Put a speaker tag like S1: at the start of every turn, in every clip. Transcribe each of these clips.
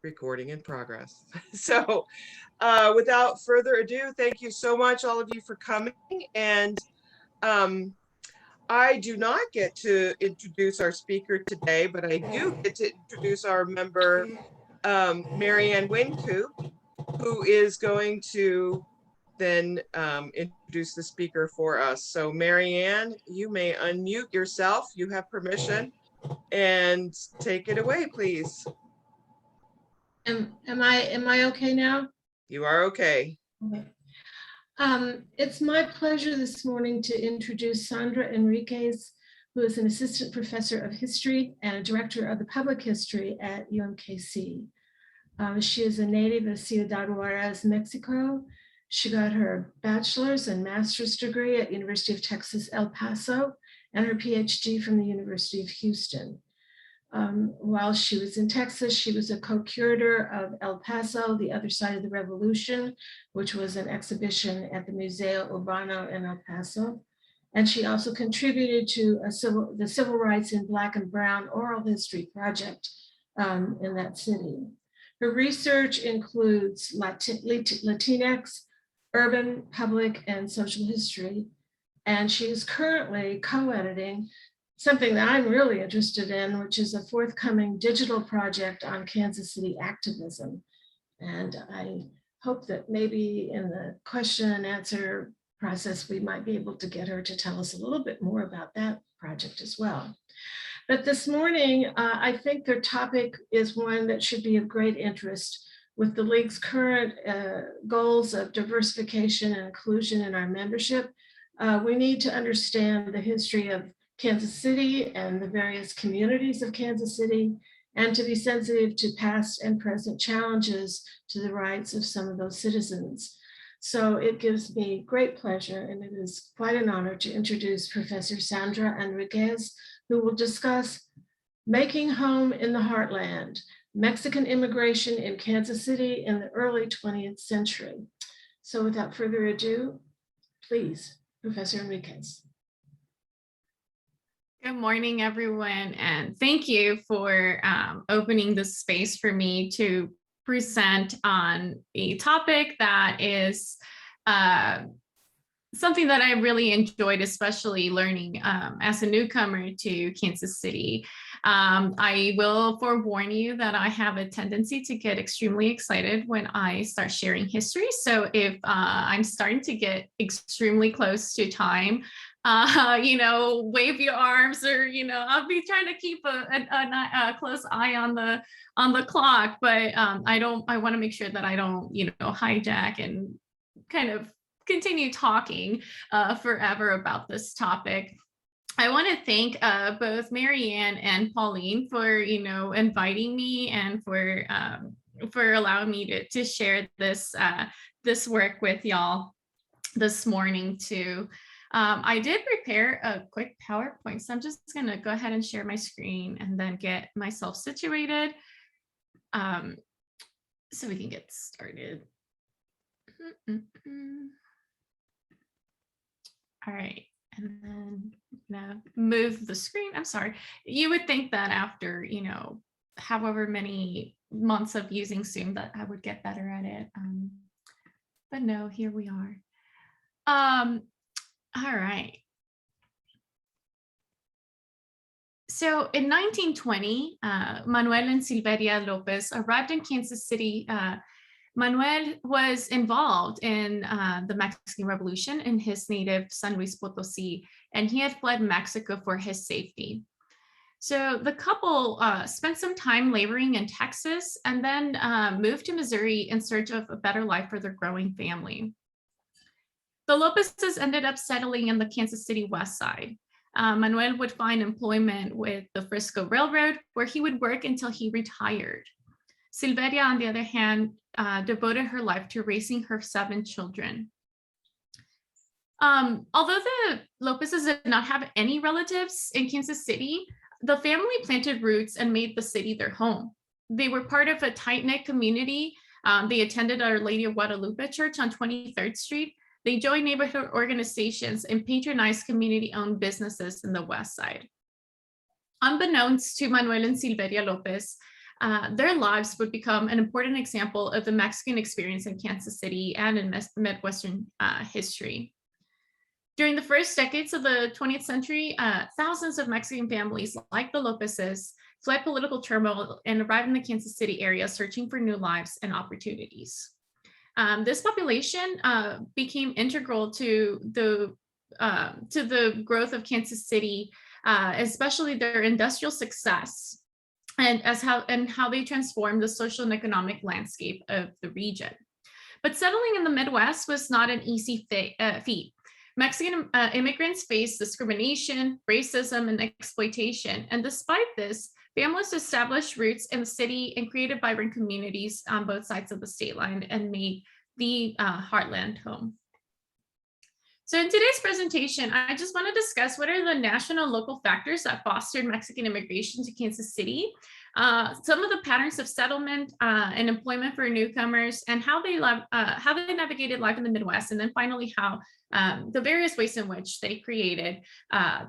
S1: Recording in progress. So without further ado, thank you so much, all of you, for coming. And I do not get to introduce our speaker today, but I do get to introduce our member, Marianne Wincoop, who is going to then introduce the speaker for us. So Marianne, you may unmute yourself. You have permission, and take it away, please.
S2: Am I okay now?
S1: You are okay.
S2: Okay. It's my pleasure this morning to introduce Sandra Enriquez, who is an assistant professor of history and a director of the public history at UMKC. She is a native of Ciudad Juarez, Mexico. She got her bachelor's and master's degree at University of Texas, El Paso, and her PhD from the University of Houston. While she was in Texas, she was a co-curator of El Paso, The Other Side of the Revolution, which was an exhibition at the Museo Urbano in El Paso. And she also contributed to the Civil Rights in Black and Brown Oral History Project in that city. Her research includes Latinx, urban, public, and social history. And she is currently co-editing something that I'm really interested in, which is a forthcoming digital project on Kansas City activism. And I hope that maybe in the question and answer process, we might be able to get her to tell us a little bit more about that project as well. But this morning, I think their topic is one that should be of great interest with the League's current goals of diversification and inclusion in our membership. We need to understand the history of Kansas City and the various communities of Kansas City, and to be sensitive to past and present challenges to the rights of some of those citizens. So it gives me great pleasure, and it is quite an honor to introduce Professor Sandra Enriquez, who will discuss Making Home in the Heartland, Mexican Immigration in Kansas City in the early 20th century. So without further ado, please, Professor Enriquez.
S3: Good morning, everyone, and thank you for opening this space for me to present on a topic that is something that I really enjoyed, especially learning as a newcomer to Kansas City. I will forewarn you that I have a tendency to get extremely excited when I start sharing history. So if I'm starting to get extremely close to time, wave your arms, or, I'll be trying to keep a close eye on the clock, but I want to make sure that I don't, hijack and kind of continue talking forever about this topic. I want to thank both Marianne and Pauline for, inviting me and for allowing me to share this work with y'all this morning too. I did prepare a quick PowerPoint, so I'm just going to go ahead and share my screen and then get myself situated so we can get started. All right, and then I'm gonna move the screen. I'm sorry. You would think that after, however many months of using Zoom that I would get better at it. But no, here we are. All right. So in 1920, Manuel and Silveria Lopez arrived in Kansas City. Manuel was involved in the Mexican Revolution in his native San Luis Potosí, and he had fled Mexico for his safety. So the couple spent some time laboring in Texas and then moved to Missouri in search of a better life for their growing family. The Lopez's ended up settling in the Kansas City West Side. Manuel would find employment with the Frisco Railroad, where he would work until he retired. Silveria, on the other hand, devoted her life to raising her 7 children. Although the Lopez's did not have any relatives in Kansas City, the family planted roots and made the city their home. They were part of a tight-knit community. They attended Our Lady of Guadalupe Church on 23rd Street. They joined neighborhood organizations and patronized community-owned businesses in the West Side. Unbeknownst to Manuel and Silveria Lopez, their lives would become an important example of the Mexican experience in Kansas City and in Midwestern history. During the first decades of the 20th century, thousands of Mexican families like the Lopez's fled political turmoil and arrived in the Kansas City area searching for new lives and opportunities. This population became integral to the growth of Kansas City, especially their industrial success, and how they transformed the social and economic landscape of the region. But settling in the Midwest was not an easy feat. Mexican immigrants faced discrimination, racism, and exploitation. And despite this, families established roots in the city and created vibrant communities on both sides of the state line and made the Heartland home. So in today's presentation, I just want to discuss what are the national and local factors that fostered Mexican immigration to Kansas City, some of the patterns of settlement and employment for newcomers, and how they navigated life in the Midwest, and then finally how the various ways in which they created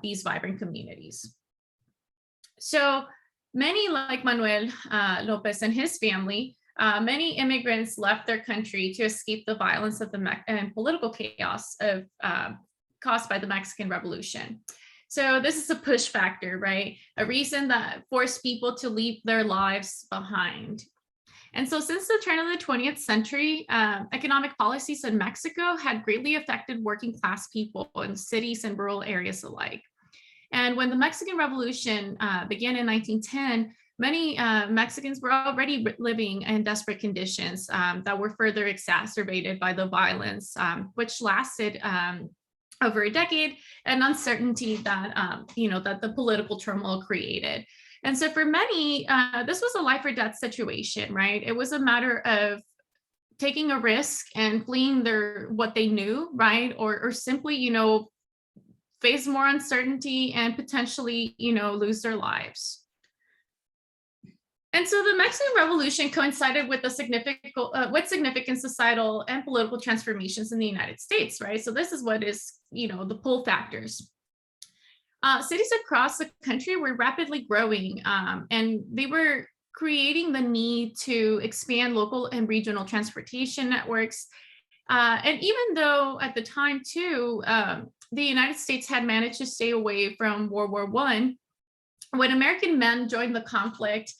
S3: these vibrant communities. So many, like Manuel Lopez and his family, many immigrants left their country to escape the violence of and political chaos caused by the Mexican Revolution. So this is a push factor, right? A reason that forced people to leave their lives behind. And so since the turn of the 20th century, economic policies in Mexico had greatly affected working class people in cities and rural areas alike. And when the Mexican Revolution began in 1910, many Mexicans were already living in desperate conditions that were further exacerbated by the violence, which lasted over a decade, and uncertainty that that the political turmoil created. And so for many, this was a life or death situation, right? It was a matter of taking a risk and fleeing what they knew, right? Or simply, face more uncertainty and potentially, lose their lives. And so the Mexican Revolution coincided with significant societal and political transformations in the United States, right? So this is what is, the pull factors. Cities across the country were rapidly growing, and they were creating the need to expand local and regional transportation networks. And even though at the time too, the United States had managed to stay away from World War I, when American men joined the conflict,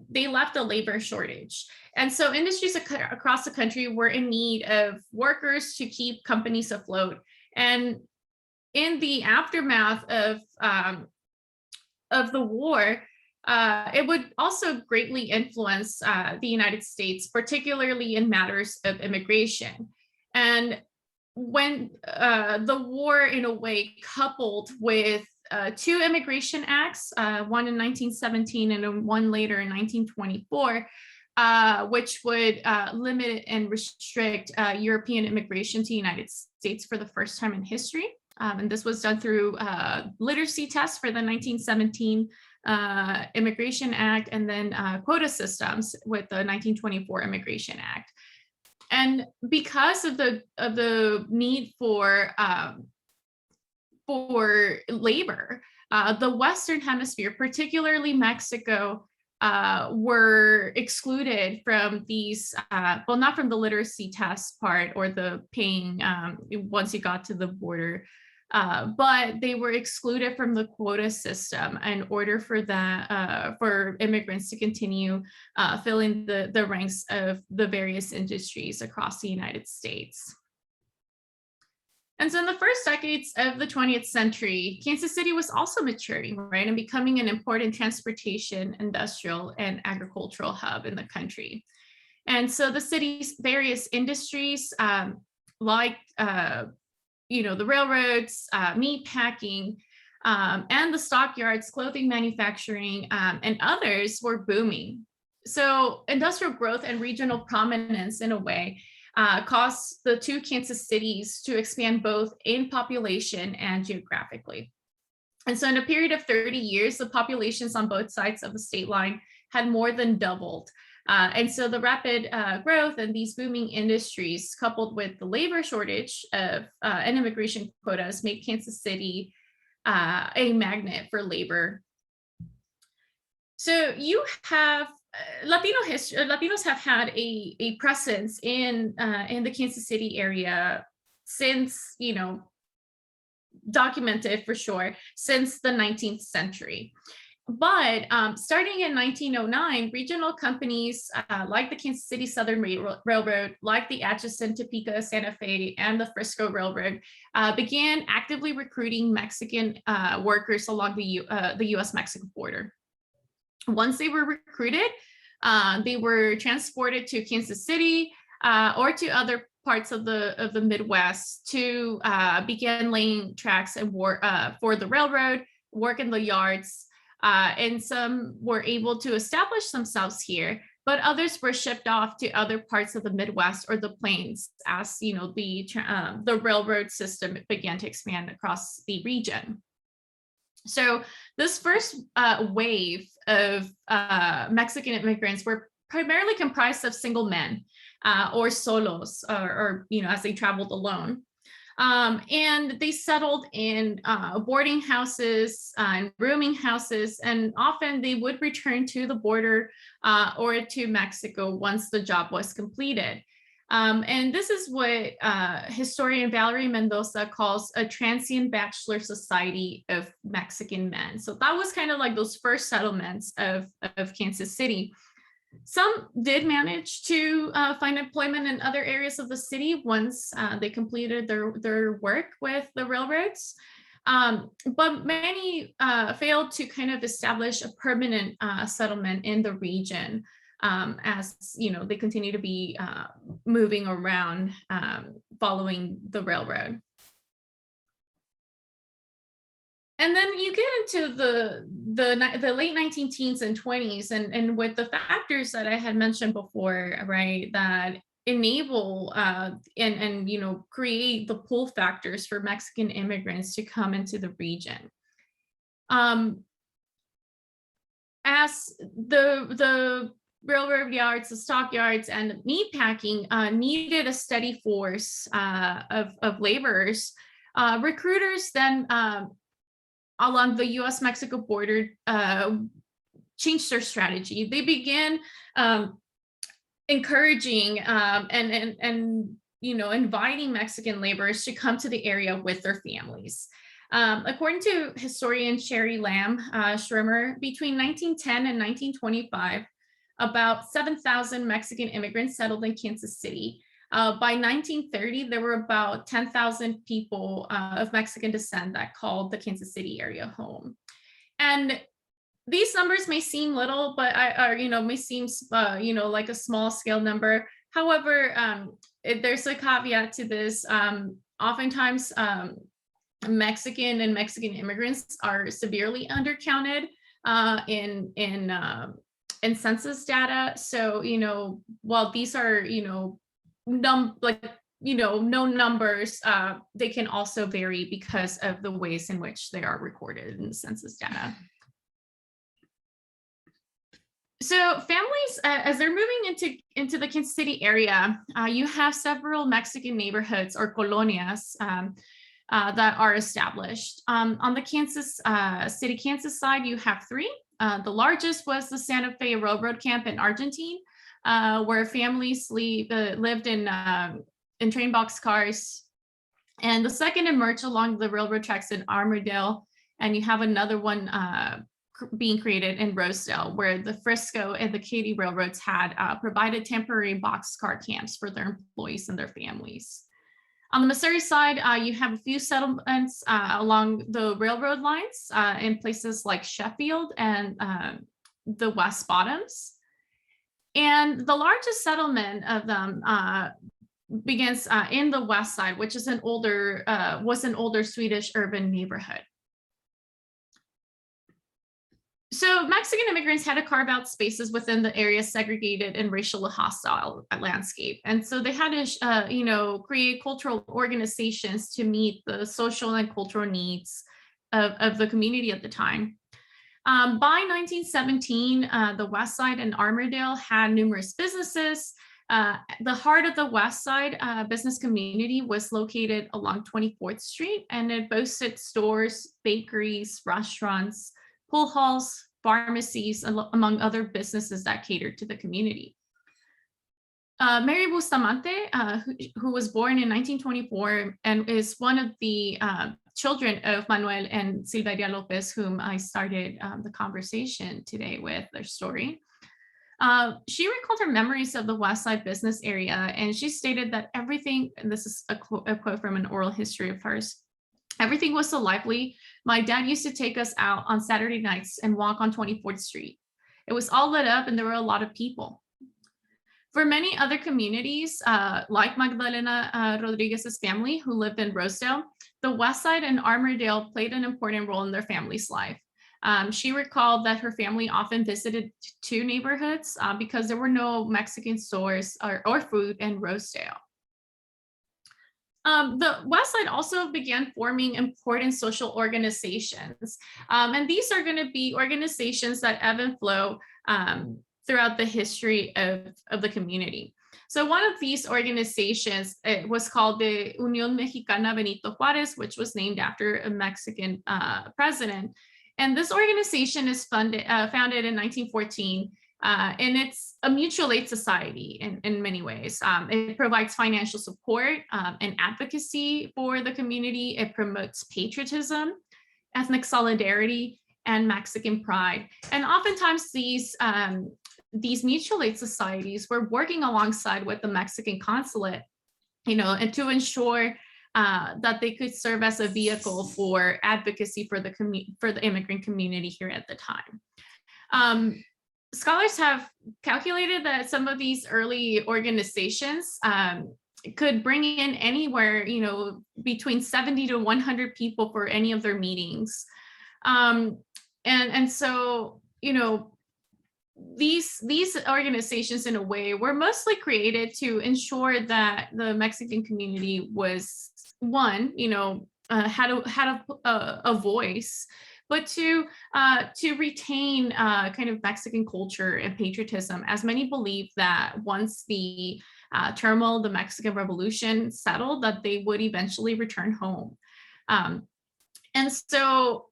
S3: they left a labor shortage. And so industries across the country were in need of workers to keep companies afloat. And in the aftermath of the war, it would also greatly influence the United States, particularly in matters of immigration. And when the war, in a way, coupled with two immigration acts, one in 1917 and one later in 1924, which would limit and restrict European immigration to the United States for the first time in history. And this was done through literacy tests for the 1917 Immigration Act, and then quota systems with the 1924 Immigration Act. And because of the need for labor, the Western Hemisphere, particularly Mexico, were excluded from these, well, not from the literacy test part or the paying once you got to the border, but they were excluded from the quota system in order for that, for immigrants to continue filling the ranks of the various industries across the United States. And so in the first decades of the 20th century, Kansas City was also maturing, right, and becoming an important transportation, industrial, and agricultural hub in the country. And so the city's various industries, like the railroads, meat packing, and the stockyards, clothing manufacturing, and others were booming. So industrial growth and regional prominence, in a way, caused the two Kansas cities to expand both in population and geographically. And so in a period of 30 years, the populations on both sides of the state line had more than doubled. And so the rapid growth and these booming industries, coupled with the labor shortage of and immigration quotas, made Kansas City a magnet for labor. So you have Latinos have had a presence in the Kansas City area since, documented for sure, since the 19th century. But starting in 1909, regional companies like the Kansas City Southern Railroad, like the Atchison, Topeka, Santa Fe, and the Frisco Railroad, began actively recruiting Mexican workers along the U.S.-Mexico border. Once they were recruited, they were transported to Kansas City or to other parts of the Midwest to begin laying tracks and for the railroad, work in the yards, and some were able to establish themselves here, but others were shipped off to other parts of the Midwest or the plains as the railroad system began to expand across the region. So this first wave of Mexican immigrants were primarily comprised of single men or solos, or as they traveled alone. And they settled in boarding houses and rooming houses, and often they would return to the border or to Mexico once the job was completed. And this is what historian Valerie Mendoza calls a transient bachelor society of Mexican men. So that was kind of like those first settlements of Kansas City. Some did manage to find employment in other areas of the city once they completed their work with the railroads. But many failed to kind of establish a permanent settlement in the region as they continue to be moving around following the railroad. And then you get into the late 19 teens and 20s, and with the factors that I had mentioned before, right, that enable and create the pull factors for Mexican immigrants to come into the region. As the railroad yards, the stockyards, and meat packing needed a steady force of laborers, recruiters then along the U.S.-Mexico border changed their strategy. They began encouraging and inviting Mexican laborers to come to the area with their families. According to historian Sherry Lamb Schrimmer, between 1910 and 1925, about 7,000 Mexican immigrants settled in Kansas City. By 1930, there were about 10,000 people of Mexican descent that called the Kansas City area home. And these numbers may seem little, but may seem like a small scale number. However, there's a caveat to this. Oftentimes, Mexican immigrants are severely undercounted in census data. So while these are known numbers, they can also vary because of the ways in which they are recorded in the census data. So families, as they're moving into the Kansas City area, you have several Mexican neighborhoods or colonias that are established. On the Kansas City, Kansas side, you have three. The largest was the Santa Fe Railroad Camp in Argentine, where families lived in train box cars. And the second emerged along the railroad tracks in Armourdale. And you have another one being created in Rosedale, where the Frisco and the Katy railroads had provided temporary boxcar camps for their employees and their families. On the Missouri side, you have a few settlements along the railroad lines in places like Sheffield and the West Bottoms. And the largest settlement of them begins in the west side, which is was an older Swedish urban neighborhood. So Mexican immigrants had to carve out spaces within the area segregated and racially hostile landscape. And so they had to, create cultural organizations to meet the social and cultural needs of the community at the time. By 1917, the West Side and Armourdale had numerous businesses. The heart of the West Side business community was located along 24th Street, and it boasted stores, bakeries, restaurants, pool halls, pharmacies, among other businesses that catered to the community. Mary Bustamante, who was born in 1924 and is one of the children of Manuel and Silveria Lopez, whom I started the conversation today with their story. She recalled her memories of the West Side business area, and she stated that everything, and this is a quote from an oral history of hers, everything was so lively. My dad used to take us out on Saturday nights and walk on 24th Street. It was all lit up and there were a lot of people. For many other communities, like Magdalena Rodriguez's family, who lived in Rosedale, the West Side and Armourdale played an important role in their family's life. She recalled that her family often visited two neighborhoods because there were no Mexican stores or food in Rosedale. The West Side also began forming important social organizations. And these are going to be organizations that ebb and flow throughout the history of the community. So one of these organizations, it was called the Unión Mexicana Benito Juárez, which was named after a Mexican president. And this organization is founded in 1914, and it's a mutual aid society in many ways. It provides financial support and advocacy for the community. It promotes patriotism, ethnic solidarity, and Mexican pride. And oftentimes these mutual aid societies were working alongside with the Mexican consulate, and to ensure that they could serve as a vehicle for advocacy for the immigrant community here at the time. Scholars have calculated that some of these early organizations could bring in anywhere, between 70 to 100 people for any of their meetings. And so, these organizations in a way were mostly created to ensure that the Mexican community was had a voice, but to retain kind of Mexican culture and patriotism, as many believe that once the turmoil, the Mexican Revolution settled, that they would eventually return home. And so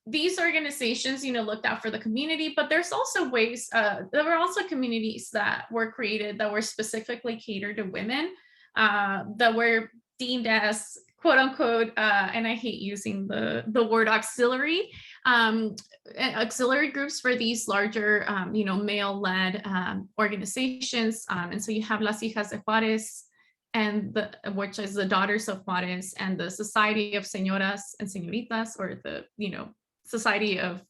S3: these organizations, looked out for the community, but there's also ways, there were also communities that were created that were specifically catered to women, that were deemed as quote unquote, and I hate using the word auxiliary groups for these larger, male-led organizations. And so you have Las Hijas de Juárez, which is the Daughters of Juárez, and the Society of Señoras and Señoritas, or the, Society of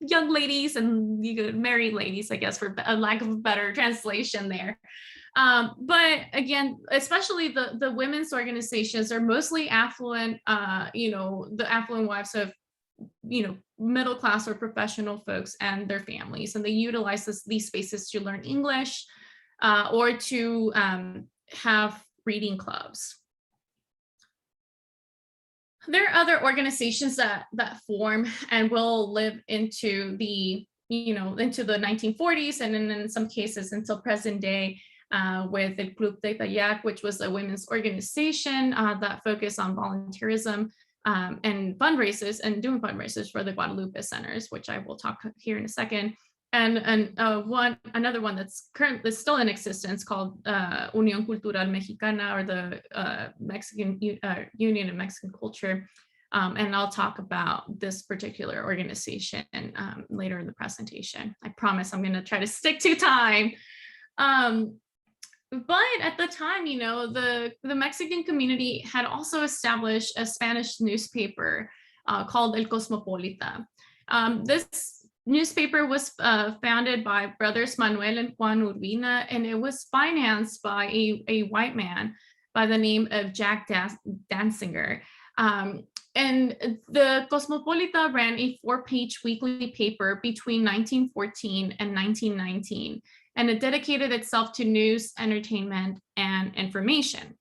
S3: young ladies and married ladies, I guess, for a lack of a better translation there. But again, especially the women's organizations are mostly affluent, the affluent wives of, middle class or professional folks and their families. And they utilize these spaces to learn English or to have reading clubs. There are other organizations that form and will live into the, into the 1940s, and in some cases until present day, with El Club de Kayak, which was a women's organization that focused on volunteerism and fundraisers, and doing fundraisers for the Guadalupe centers, which I will talk here in a second. And another one that's currently still in existence, called Unión Cultural Mexicana, or the Mexican Union of Mexican Culture. And I'll talk about this particular organization later in the presentation. I promise I'm going to try to stick to time. But at the time, the Mexican community had also established a Spanish newspaper called El Cosmopolita. This newspaper was founded by brothers Manuel and Juan Urbina, and it was financed by a white man by the name of Jack Danziger. And the Cosmopolita ran a 4-page weekly paper between 1914 and 1919, and it dedicated itself to news, entertainment, and information.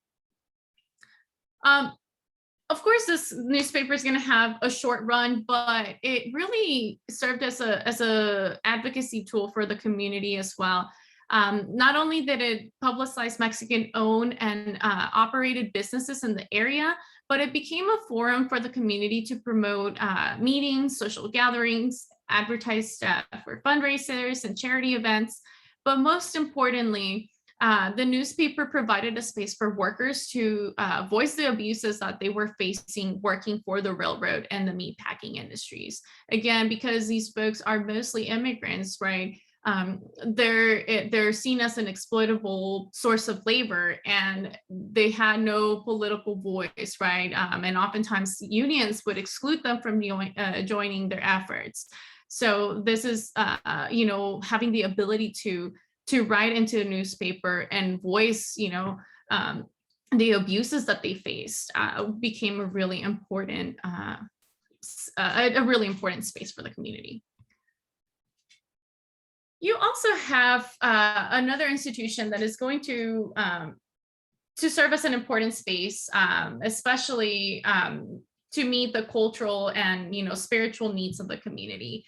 S3: Of course, this newspaper is going to have a short run, but it really served as a advocacy tool for the community as well. Not only did it publicize Mexican-owned and operated businesses in the area, but it became a forum for the community to promote meetings, social gatherings, advertise for fundraisers and charity events. But most importantly, the newspaper provided a space for workers to voice the abuses that they were facing working for the railroad and the meatpacking industries. Again, because these folks are mostly immigrants, right? They're seen as an exploitable source of labor, and they had no political voice, right? And oftentimes unions would exclude them from joining their efforts. So this is, having the ability to write into a newspaper and voice, the abuses that they faced became a really important space for the community. You also have another institution that is going to serve as an important space, especially to meet the cultural and spiritual needs of the community.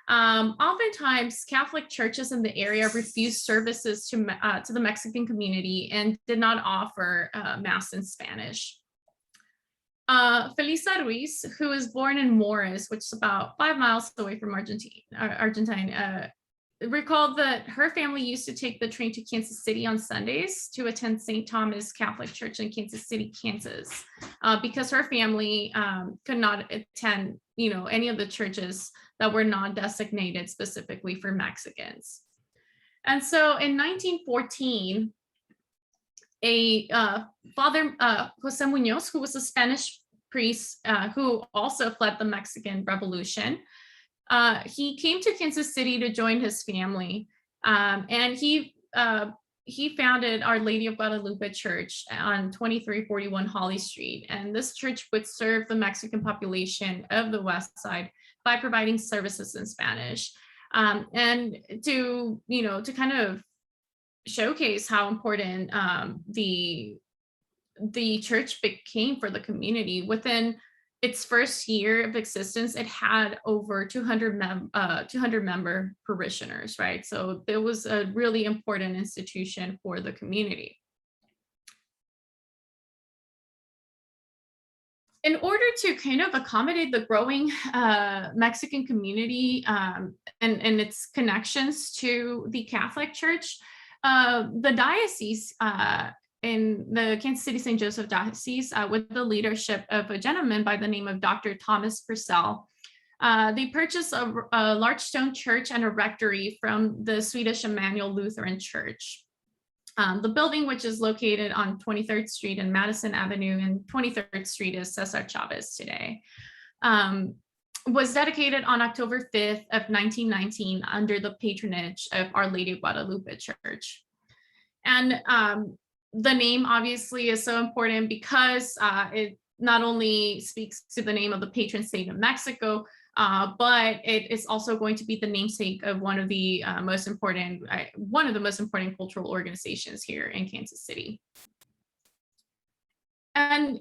S3: Oftentimes, Catholic churches in the area refused services to the Mexican community and did not offer Mass in Spanish. Felisa Ruiz, who was born in Morris, which is about 5 miles away from Argentine, recalled that her family used to take the train to Kansas City on Sundays to attend St. Thomas Catholic Church in Kansas City, Kansas, because her family could not attend, any of the churches that were not designated specifically for Mexicans. And so in 1914, a Father Jose Munoz, who was a Spanish priest who also fled the Mexican Revolution, he came to Kansas City to join his family, and he founded Our Lady of Guadalupe Church on 2341 Holly Street. And this church would serve the Mexican population of the West Side by providing services in Spanish, and to kind of showcase how important the church became for the community. Within its first year of existence, it had over 200 member parishioners, right? So it was a really important institution for the community. In order to kind of accommodate the growing Mexican community and its connections to the Catholic Church, the diocese in the Kansas City St. Joseph Diocese, with the leadership of a gentleman by the name of Dr. Thomas Purcell, they purchased a large stone church and a rectory from the Swedish Emmanuel Lutheran Church. The building, which is located on 23rd Street and Madison Avenue, and 23rd Street is Cesar Chavez today, was dedicated on October 5th of 1919 under the patronage of Our Lady of Guadalupe Church. And the name obviously is so important because it not only speaks to the name of the patron saint of Mexico, but it is also going to be the namesake of one of the most important cultural organizations here in Kansas City. And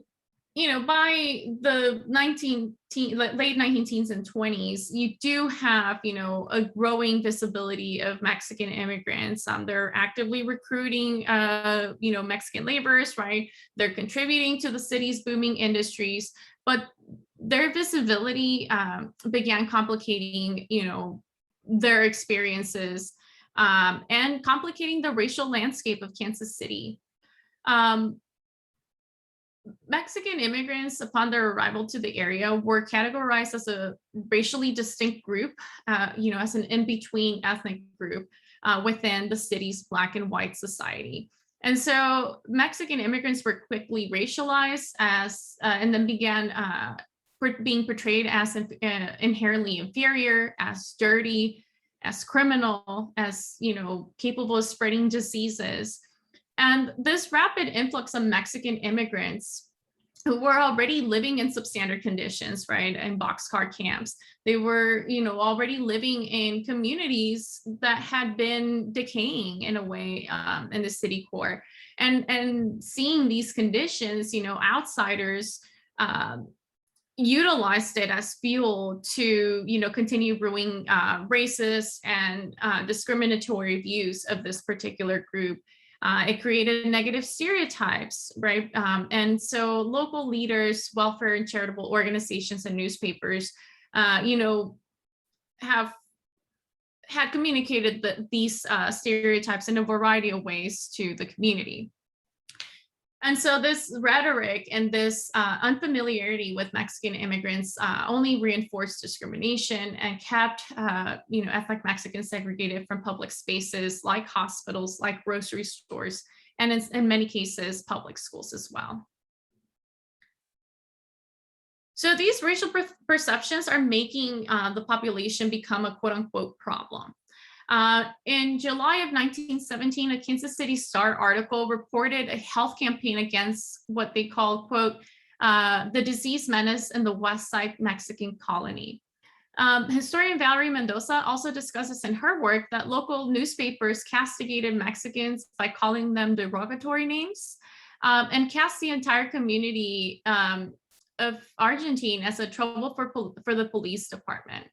S3: by the late 19 teens and 20s, you do have, a growing visibility of Mexican immigrants. They're actively recruiting, Mexican laborers, right? They're contributing to the city's booming industries, but their visibility began complicating, their experiences and complicating the racial landscape of Kansas City. Mexican immigrants, upon their arrival to the area, were categorized as a racially distinct group, as an in-between ethnic group within the city's Black and white society. And so Mexican immigrants were quickly racialized and then began being portrayed as inherently inferior, as dirty, as criminal, as capable of spreading diseases. And this rapid influx of Mexican immigrants who were already living in substandard conditions, right, in boxcar camps, they were, already living in communities that had been decaying in a way in the city core. And seeing these conditions, outsiders utilized it as fuel to, continue brewing racist and discriminatory views of this particular group. It created negative stereotypes, right? And so local leaders, welfare and charitable organizations and newspapers, have had communicated these stereotypes in a variety of ways to the community. And so this rhetoric and this unfamiliarity with Mexican immigrants only reinforced discrimination and kept ethnic Mexicans segregated from public spaces like hospitals, like grocery stores, and in many cases, public schools as well. So these racial perceptions are making the population become a quote unquote problem. In July of 1917, a Kansas City Star article reported a health campaign against what they call, quote, the disease menace in the West Side Mexican colony. Historian Valerie Mendoza also discusses in her work that local newspapers castigated Mexicans by calling them derogatory names and cast the entire community of Argentine as a trouble for the police department.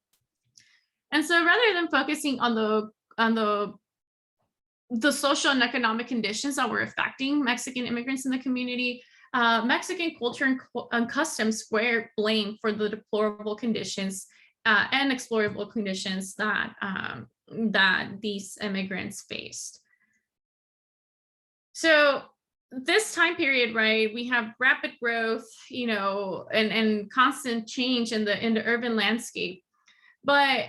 S3: And so rather than focusing on the social and economic conditions that were affecting Mexican immigrants in the community, Mexican culture and customs were blamed for the deplorable conditions and explorable conditions that these immigrants faced. So this time period, right, we have rapid growth, and constant change in the urban landscape, but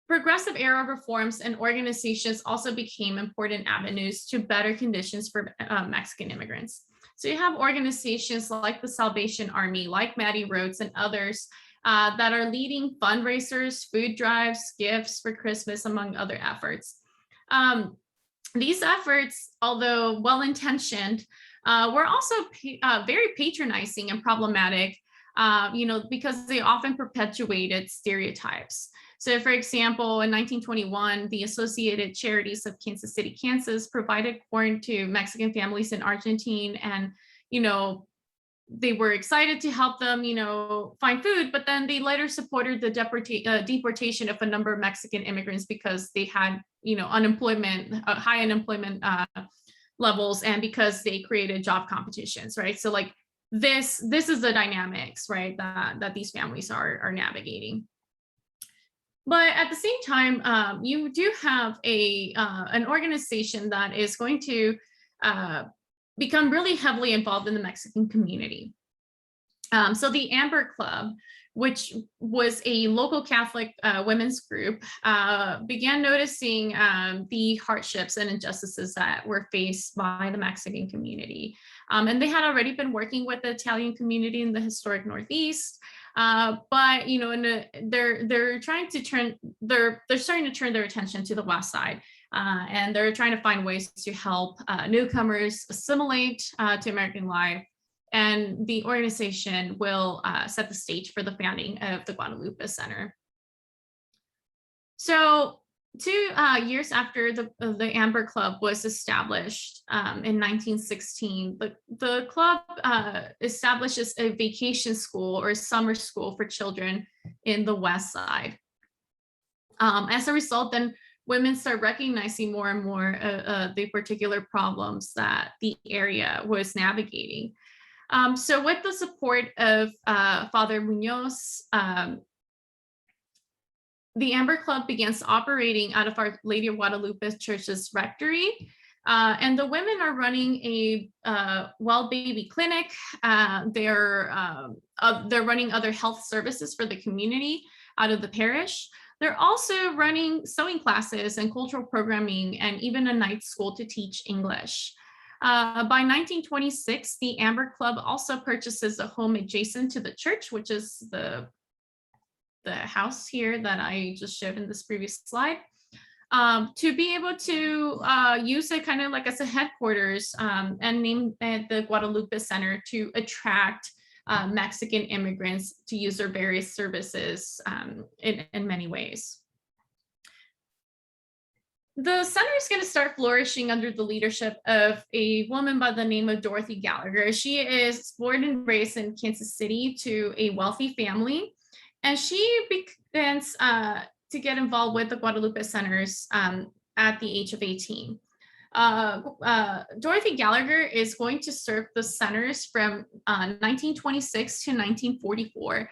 S3: progressive era reforms and organizations also became important avenues to better conditions for Mexican immigrants. So you have organizations like the Salvation Army, like Maddie Rhodes and others that are leading fundraisers, food drives, gifts for Christmas, among other efforts. These efforts, although well-intentioned, were also very patronizing and problematic, because they often perpetuated stereotypes. So for example, in 1921, the Associated Charities of Kansas City, Kansas provided corn to Mexican families in Argentina, and, they were excited to help them, find food, but then they later supported the deportation of a number of Mexican immigrants because they had, high unemployment levels, and because they created job competitions, right? So like this is the dynamics, right, that these families are navigating. But at the same time, you do have an organization that is going to become really heavily involved in the Mexican community. So the Amber Club, which was a local Catholic women's group, began noticing the hardships and injustices that were faced by the Mexican community. And they had already been working with the Italian community in the historic Northeast. But they're starting to turn their attention to the West Side, and they're trying to find ways to help newcomers assimilate to American life. And the organization will set the stage for the founding of the Guadalupe Center. So 2 years after the Amber Club was established in 1916, the club establishes a vacation school or summer school for children in the West Side. As a result, then women start recognizing more and more the particular problems that the area was navigating. So with the support of Father Munoz, the Amber Club begins operating out of Our Lady of Guadalupe Church's rectory, and the women are running a well baby clinic. They're running other health services for the community out of the parish. They're also running sewing classes and cultural programming, and even a night school to teach English. By 1926, the Amber Club also purchases a home adjacent to the church, which is the house here that I just showed in this previous slide, to be able to use it kind of like as a headquarters, and name it the Guadalupe Center to attract Mexican immigrants to use their various services in many ways. The center is going to start flourishing under the leadership of a woman by the name of Dorothy Gallagher. She is born and raised in Kansas City to a wealthy family, and she begins to get involved with the Guadalupe Centers at the age of 18. Dorothy Gallagher is going to serve the centers from 1926 to 1944.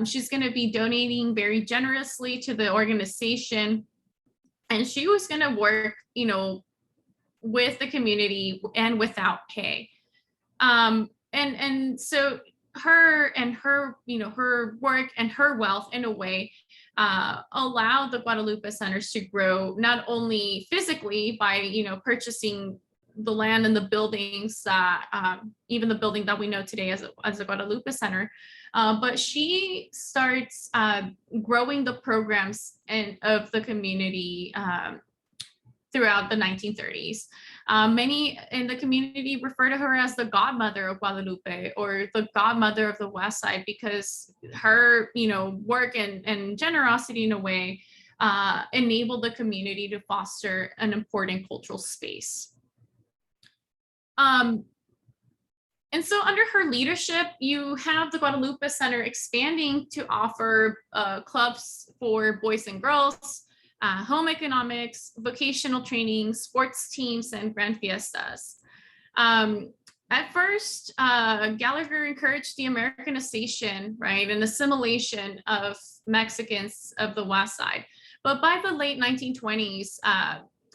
S3: She's going to be donating very generously to the organization, and she was going to work, with the community and without pay. And so her work and her wealth, in a way, allowed the Guadalupe centers to grow, not only physically by purchasing the land and the buildings that even the building that we know today as a Guadalupe Center, but she starts growing the programs of the community throughout the 1930s. Many in the community refer to her as the godmother of Guadalupe, or the godmother of the West Side, because her work and generosity, in a way, enabled the community to foster an important cultural space. And so under her leadership, you have the Guadalupe Center expanding to offer clubs for boys and girls, home economics, vocational training, sports teams, and grand fiestas. At first, Gallagher encouraged the Americanization, right, and assimilation of Mexicans of the West Side. But by the late 1920s,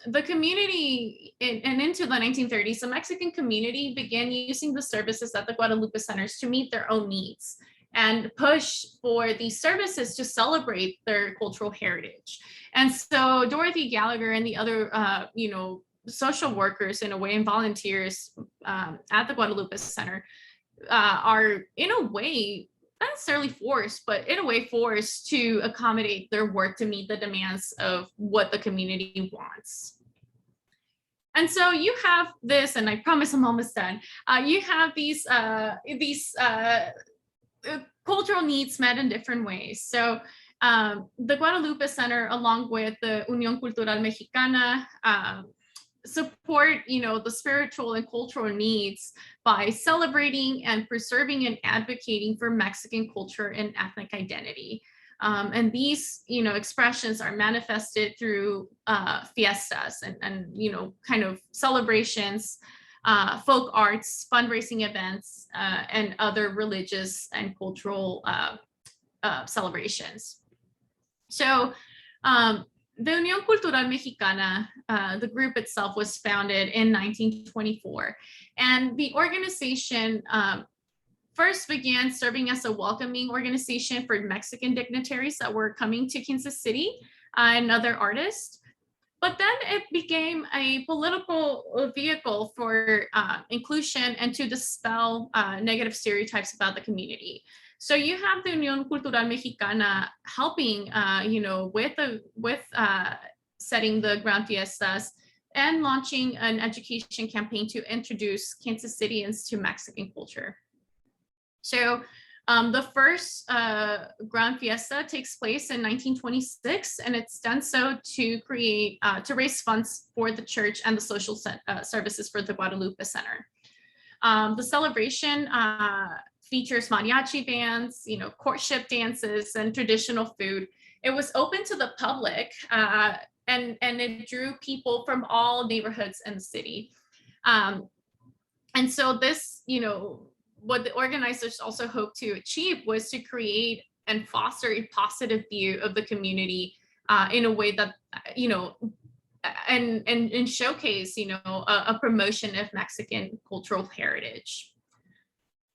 S3: the community, and into the 1930s, the Mexican community began using the services at the Guadalupe centers to meet their own needs and push for these services to celebrate their cultural heritage. And so Dorothy Gallagher and the other, social workers, in a way, and volunteers at the Guadalupe Center are, in a way, not necessarily forced, but in a way forced to accommodate their work to meet the demands of what the community wants. And so you have this, and I promise I'm almost done. You have these cultural needs met in different ways. So the Guadalupe Center, along with the Unión Cultural Mexicana, support the spiritual and cultural needs by celebrating and preserving and advocating for Mexican culture and ethnic identity. And these expressions are manifested through fiestas and kind of celebrations, folk arts, fundraising events, and other religious and cultural celebrations. So the Unión Cultural Mexicana, the group itself, was founded in 1924. And the organization first began serving as a welcoming organization for Mexican dignitaries that were coming to Kansas City and other artists. But then it became a political vehicle for inclusion and to dispel negative stereotypes about the community. So you have the Unión Cultural Mexicana helping, with setting the ground fiestas and launching an education campaign to introduce Kansas Cityans to Mexican culture. So the first Grand Fiesta takes place in 1926, and it's done so to raise funds for the church and the social services for the Guadalupe Center. The celebration features mariachi bands, courtship dances, and traditional food. It was open to the public, and it drew people from all neighborhoods in the city. And so this, what the organizers also hoped to achieve was to create and foster a positive view of the community in a way that, and showcase, a promotion of Mexican cultural heritage.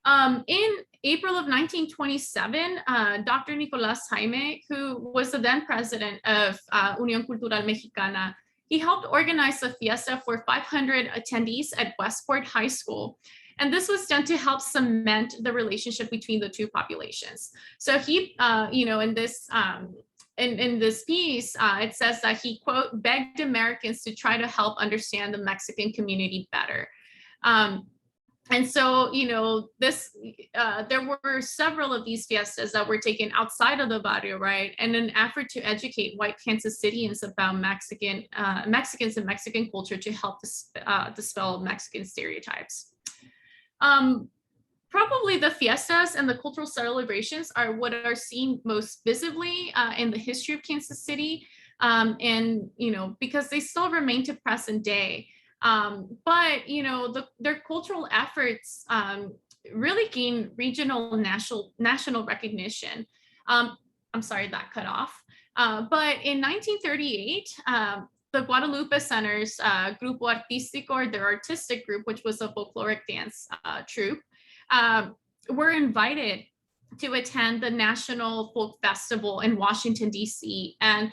S3: In April of 1927, Dr. Nicolás Jaime, who was the then president of Unión Cultural Mexicana, he helped organize a fiesta for 500 attendees at Westport High School. And this was done to help cement the relationship between the two populations. So he, in this piece, it says that he, quote, begged Americans to try to help understand the Mexican community better. And so, there were several of these fiestas that were taken outside of the barrio, right? In an effort to educate white Kansas Cityans about Mexicans and Mexican culture to help dispel Mexican stereotypes. Probably the fiestas and the cultural celebrations are what are seen most visibly in the history of Kansas City, and because they still remain to present day. But their cultural efforts really gained regional national recognition. I'm sorry, that cut off. But in 1938, the Guadalupe Center's Grupo Artístico, or their artistic group, which was a folkloric dance troupe, were invited to attend the National Folk Festival in Washington, D.C. And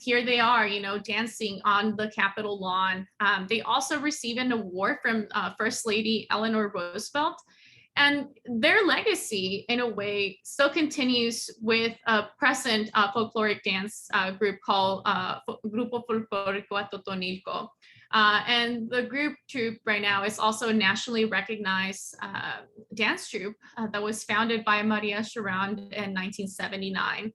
S3: here they are, dancing on the Capitol lawn. They also received an award from First Lady Eleanor Roosevelt. And their legacy, in a way, still continues with a present folkloric dance group called Grupo Folclórico Atotonilco. And the group troupe right now is also a nationally recognized dance troupe that was founded by Maria Charand in 1979.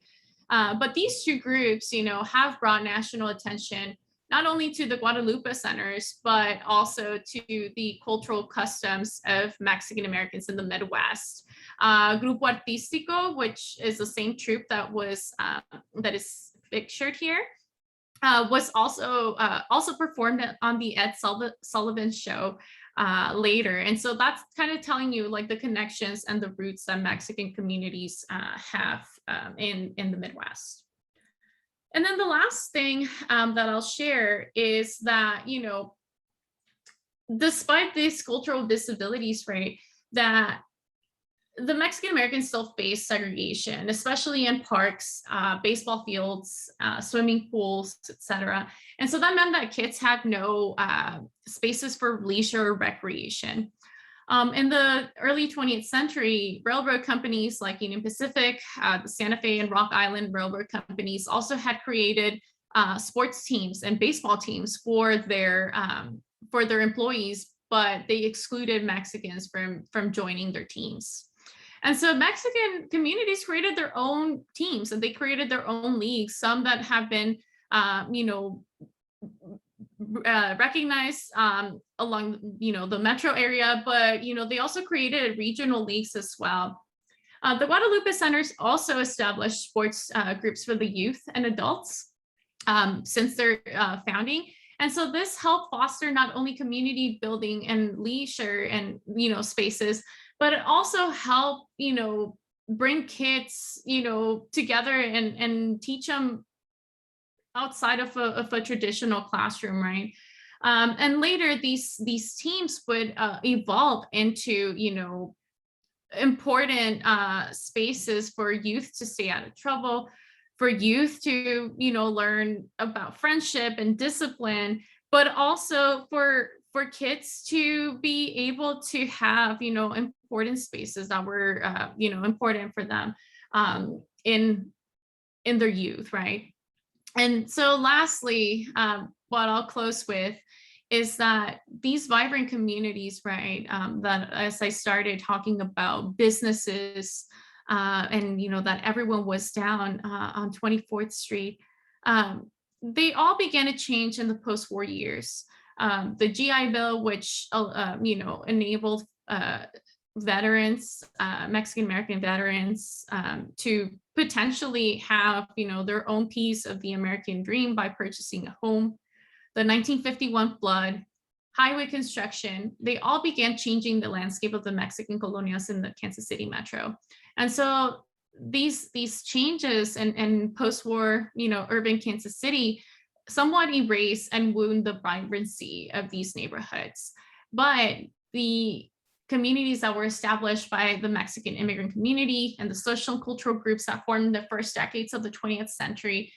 S3: But these two groups, have brought national attention not only to the Guadalupe centers, but also to the cultural customs of Mexican Americans in the Midwest. Grupo Artístico, which is the same troupe that is pictured here, was also performed on the Ed Sullivan Show later. And so that's kind of telling you like the connections and the roots that Mexican communities have in the Midwest. And then the last thing that I'll share is that, despite these cultural disabilities, right, that the Mexican Americans still face segregation, especially in parks, baseball fields, swimming pools, etc. And so that meant that kids had no spaces for leisure or recreation. In the early 20th century, railroad companies like Union Pacific, the Santa Fe and Rock Island Railroad companies also had created sports teams and baseball teams for their employees, but they excluded Mexicans from joining their teams. And so Mexican communities created their own teams and they created their own leagues, some that have been, recognized along, the metro area, but, they also created regional leagues as well. The Guadalupe Centers also established sports groups for the youth and adults since their founding. And so this helped foster not only community building and leisure and, spaces, but it also helped, bring kids, together and teach them outside of a traditional classroom, right? And later these teams would evolve into, important spaces for youth to stay out of trouble, for youth to, learn about friendship and discipline, but also for kids to be able to have, important spaces that were, important for them in their youth, right? And so lastly, what I'll close with is that these vibrant communities, right, that as I started talking about businesses and, that everyone was down on 24th Street, they all began to change in the post-war years. The GI Bill, which, enabled veterans, Mexican American veterans, to potentially have, their own piece of the American dream by purchasing a home. The 1951 flood, highway construction, they all began changing the landscape of the Mexican colonias in the Kansas City metro. And so these changes and post-war, urban Kansas City somewhat erase and wound the vibrancy of these neighborhoods. But the communities that were established by the Mexican immigrant community and the social and cultural groups that formed the first decades of the 20th century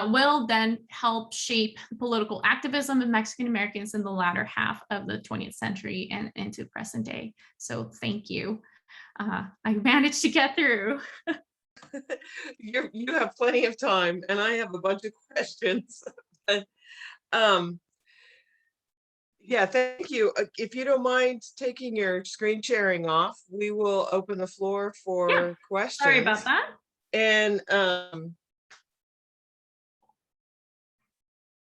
S3: will then help shape political activism of Mexican Americans in the latter half of the 20th century and into present day. So thank you. I managed to get through.
S1: You have plenty of time, and I have a bunch of questions. Yeah, thank you. If you don't mind taking your screen sharing off, we will open the floor for questions.
S3: Sorry about that.
S1: And
S3: all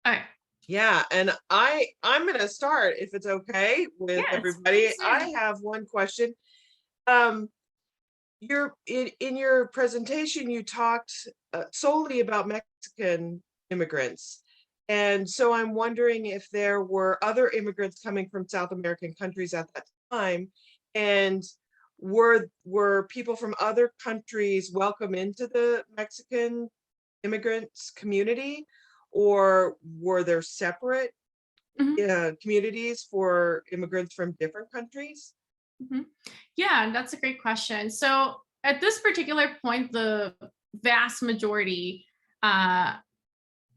S3: right.
S1: yeah, and I'm going to start if it's okay with everybody. I have one question. In your presentation, you talked solely about Mexican immigrants. And so I'm wondering if there were other immigrants coming from South American countries at that time, and were people from other countries welcome into the Mexican immigrants community, or were there separate
S3: Mhm.
S1: communities for immigrants from different countries?
S3: Mhm. Yeah, that's a great question. So at this particular point, the vast majority uh,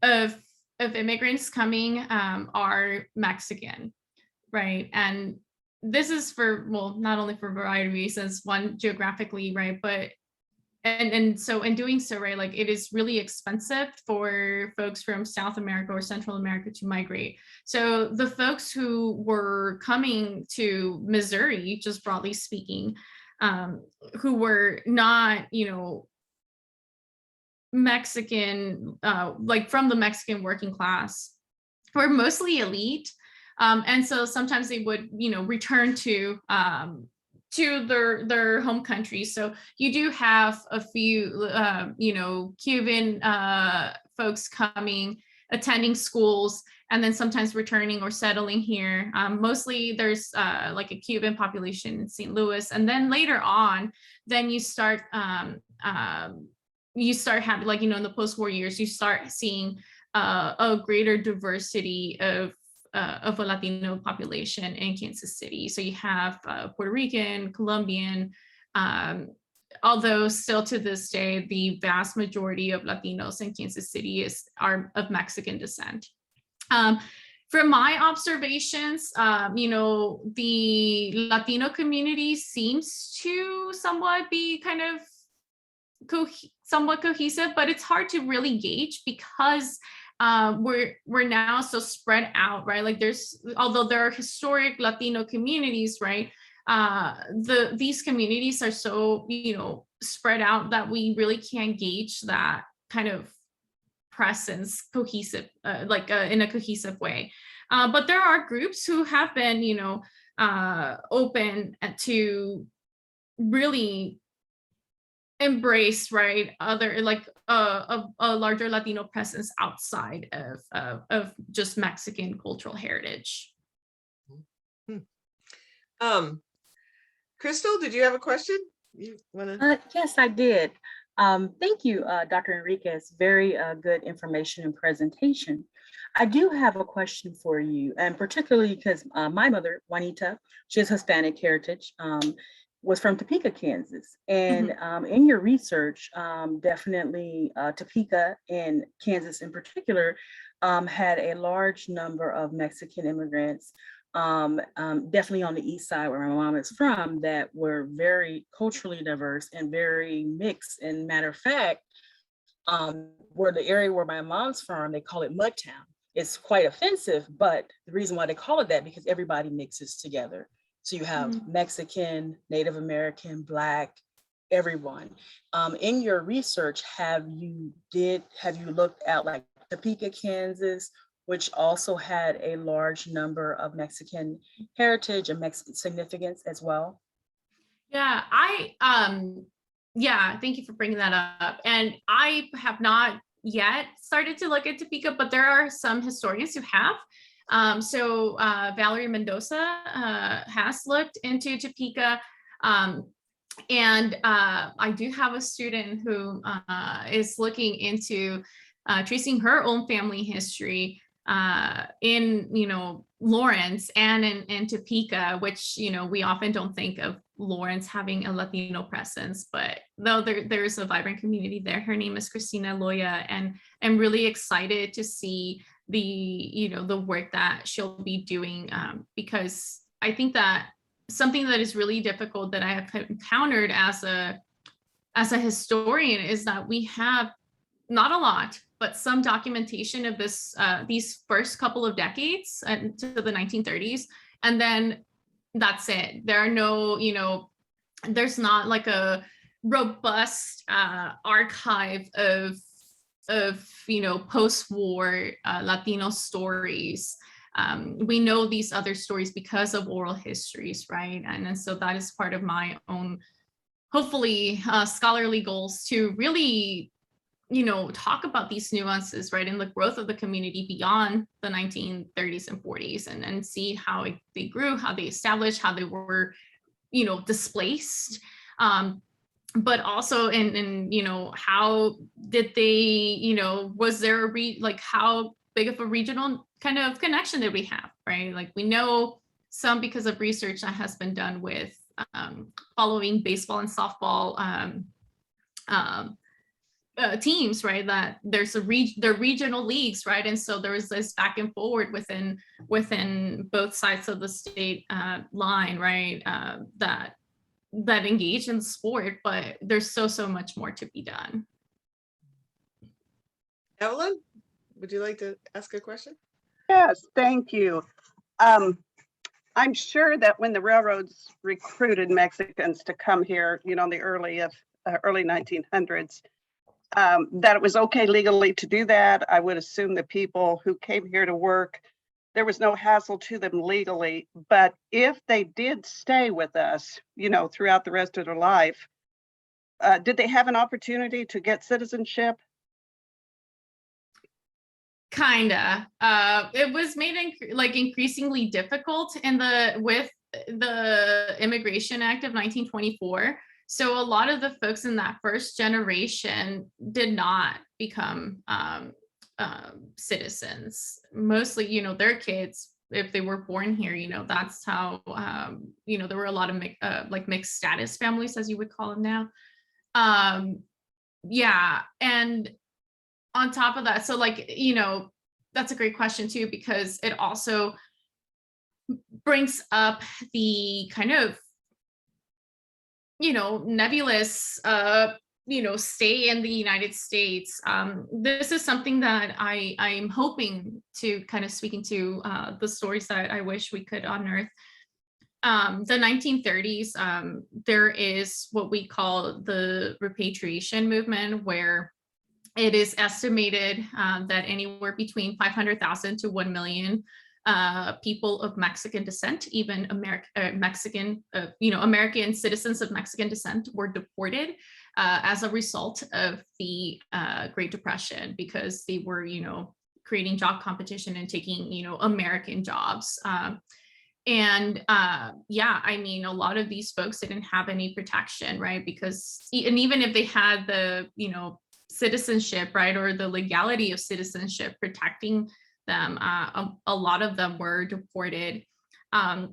S3: of immigrants coming are Mexican, right? And this is for, well, not only for a variety of reasons, one, geographically, right, but and so in doing so, right, like it is really expensive for folks from South America or Central America to migrate. So the folks who were coming to Missouri, just broadly speaking, who were not, Mexican, like from the Mexican working class, were mostly elite. And so sometimes they would, return to their home country. So you do have a few, Cuban folks coming, attending schools, and then sometimes returning or settling here. Mostly there's like a Cuban population in St. Louis. And then later on, then you start having, like, in the post-war years, you start seeing a greater diversity of a Latino population in Kansas City. So you have Puerto Rican, Colombian, although still to this day, the vast majority of Latinos in Kansas City are of Mexican descent. From my observations, the Latino community seems to somewhat be kind of somewhat cohesive, but it's hard to really gauge because we're now so spread out, right? Like although there are historic Latino communities, right? These communities are so, spread out that we really can't gauge that kind of presence cohesive, in a cohesive way. But there are groups who have been, open to really embrace, right, other, like a larger Latino presence outside of just Mexican cultural heritage.
S1: Crystal, did you have a question? You wanna?
S4: Yes, I did. Thank you, Dr. Enriquez. Very good information and presentation. I do have a question for you, and particularly because my mother, Juanita, she has Hispanic heritage, was from Topeka, Kansas. And in your research, definitely Topeka and Kansas in particular had a large number of Mexican immigrants, definitely on the east side where my mom is from, that were very culturally diverse and very mixed. And matter of fact, where the area where my mom's from, they call it Mudtown. It's quite offensive, but the reason why they call it that, because everybody mixes together. So you have Mexican, Native American, Black, everyone. In your research, have you looked at like Topeka, Kansas, which also had a large number of Mexican heritage and Mexican significance as well?
S3: Yeah, thank you for bringing that up. And I have not yet started to look at Topeka, but there are some historians who have. So Valerie Mendoza has looked into Topeka. And I do have a student who is looking into tracing her own family history in, Lawrence and in Topeka, which, we often don't think of Lawrence having a Latino presence, but though there's a vibrant community there. Her name is Christina Loya, and I'm really excited to see the work that she'll be doing, because I think that something that is really difficult that I have encountered as a historian is that we have not a lot, but some documentation of these first couple of decades to the 1930s, and then that's it. There are no, there's not like a robust archive of post-war Latino stories. We know these other stories because of oral histories, right? And so that is part of my own, hopefully, scholarly goals, to really talk about these nuances, right, and the growth of the community beyond the 1930s and 40s, and see how they grew, how they established, how they were, displaced, but also in how did they, was there how big of a regional kind of connection did we have, right? Like we know some because of research that has been done with following baseball and softball teams, right? That there's they're regional leagues, right? And so there was this back and forward within both sides of the state line, right? That engage in sport, but there's so much more to be done.
S1: Evelyn, would you like to ask a question?
S5: Yes, thank you. I'm sure that when the railroads recruited Mexicans to come here, in the early 1900s, that it was okay legally to do that. I would assume the people who came here to work, there was no hassle to them legally. But if they did stay with us, throughout the rest of their life, did they have an opportunity to get citizenship?
S3: Kinda. It was made increasingly difficult with the Immigration Act of 1924. So a lot of the folks in that first generation did not become citizens. Mostly, their kids, if they were born here, that's how, there were a lot of mixed status families, as you would call them now. Yeah, and on top of that, so that's a great question too, because it also brings up the kind of, nebulous, stay in the United States. This is something that I'm hoping to kind of speak into the stories that I wish we could unearth. The 1930s, there is what we call the repatriation movement, where it is estimated that anywhere between 500,000 to 1 million people of Mexican descent, even American citizens of Mexican descent, were deported as a result of the Great Depression, because they were, creating job competition and taking, American jobs. And a lot of these folks didn't have any protection, right? Because, and even if they had the, citizenship, right, or the legality of citizenship protecting them, a lot of them were deported. Oh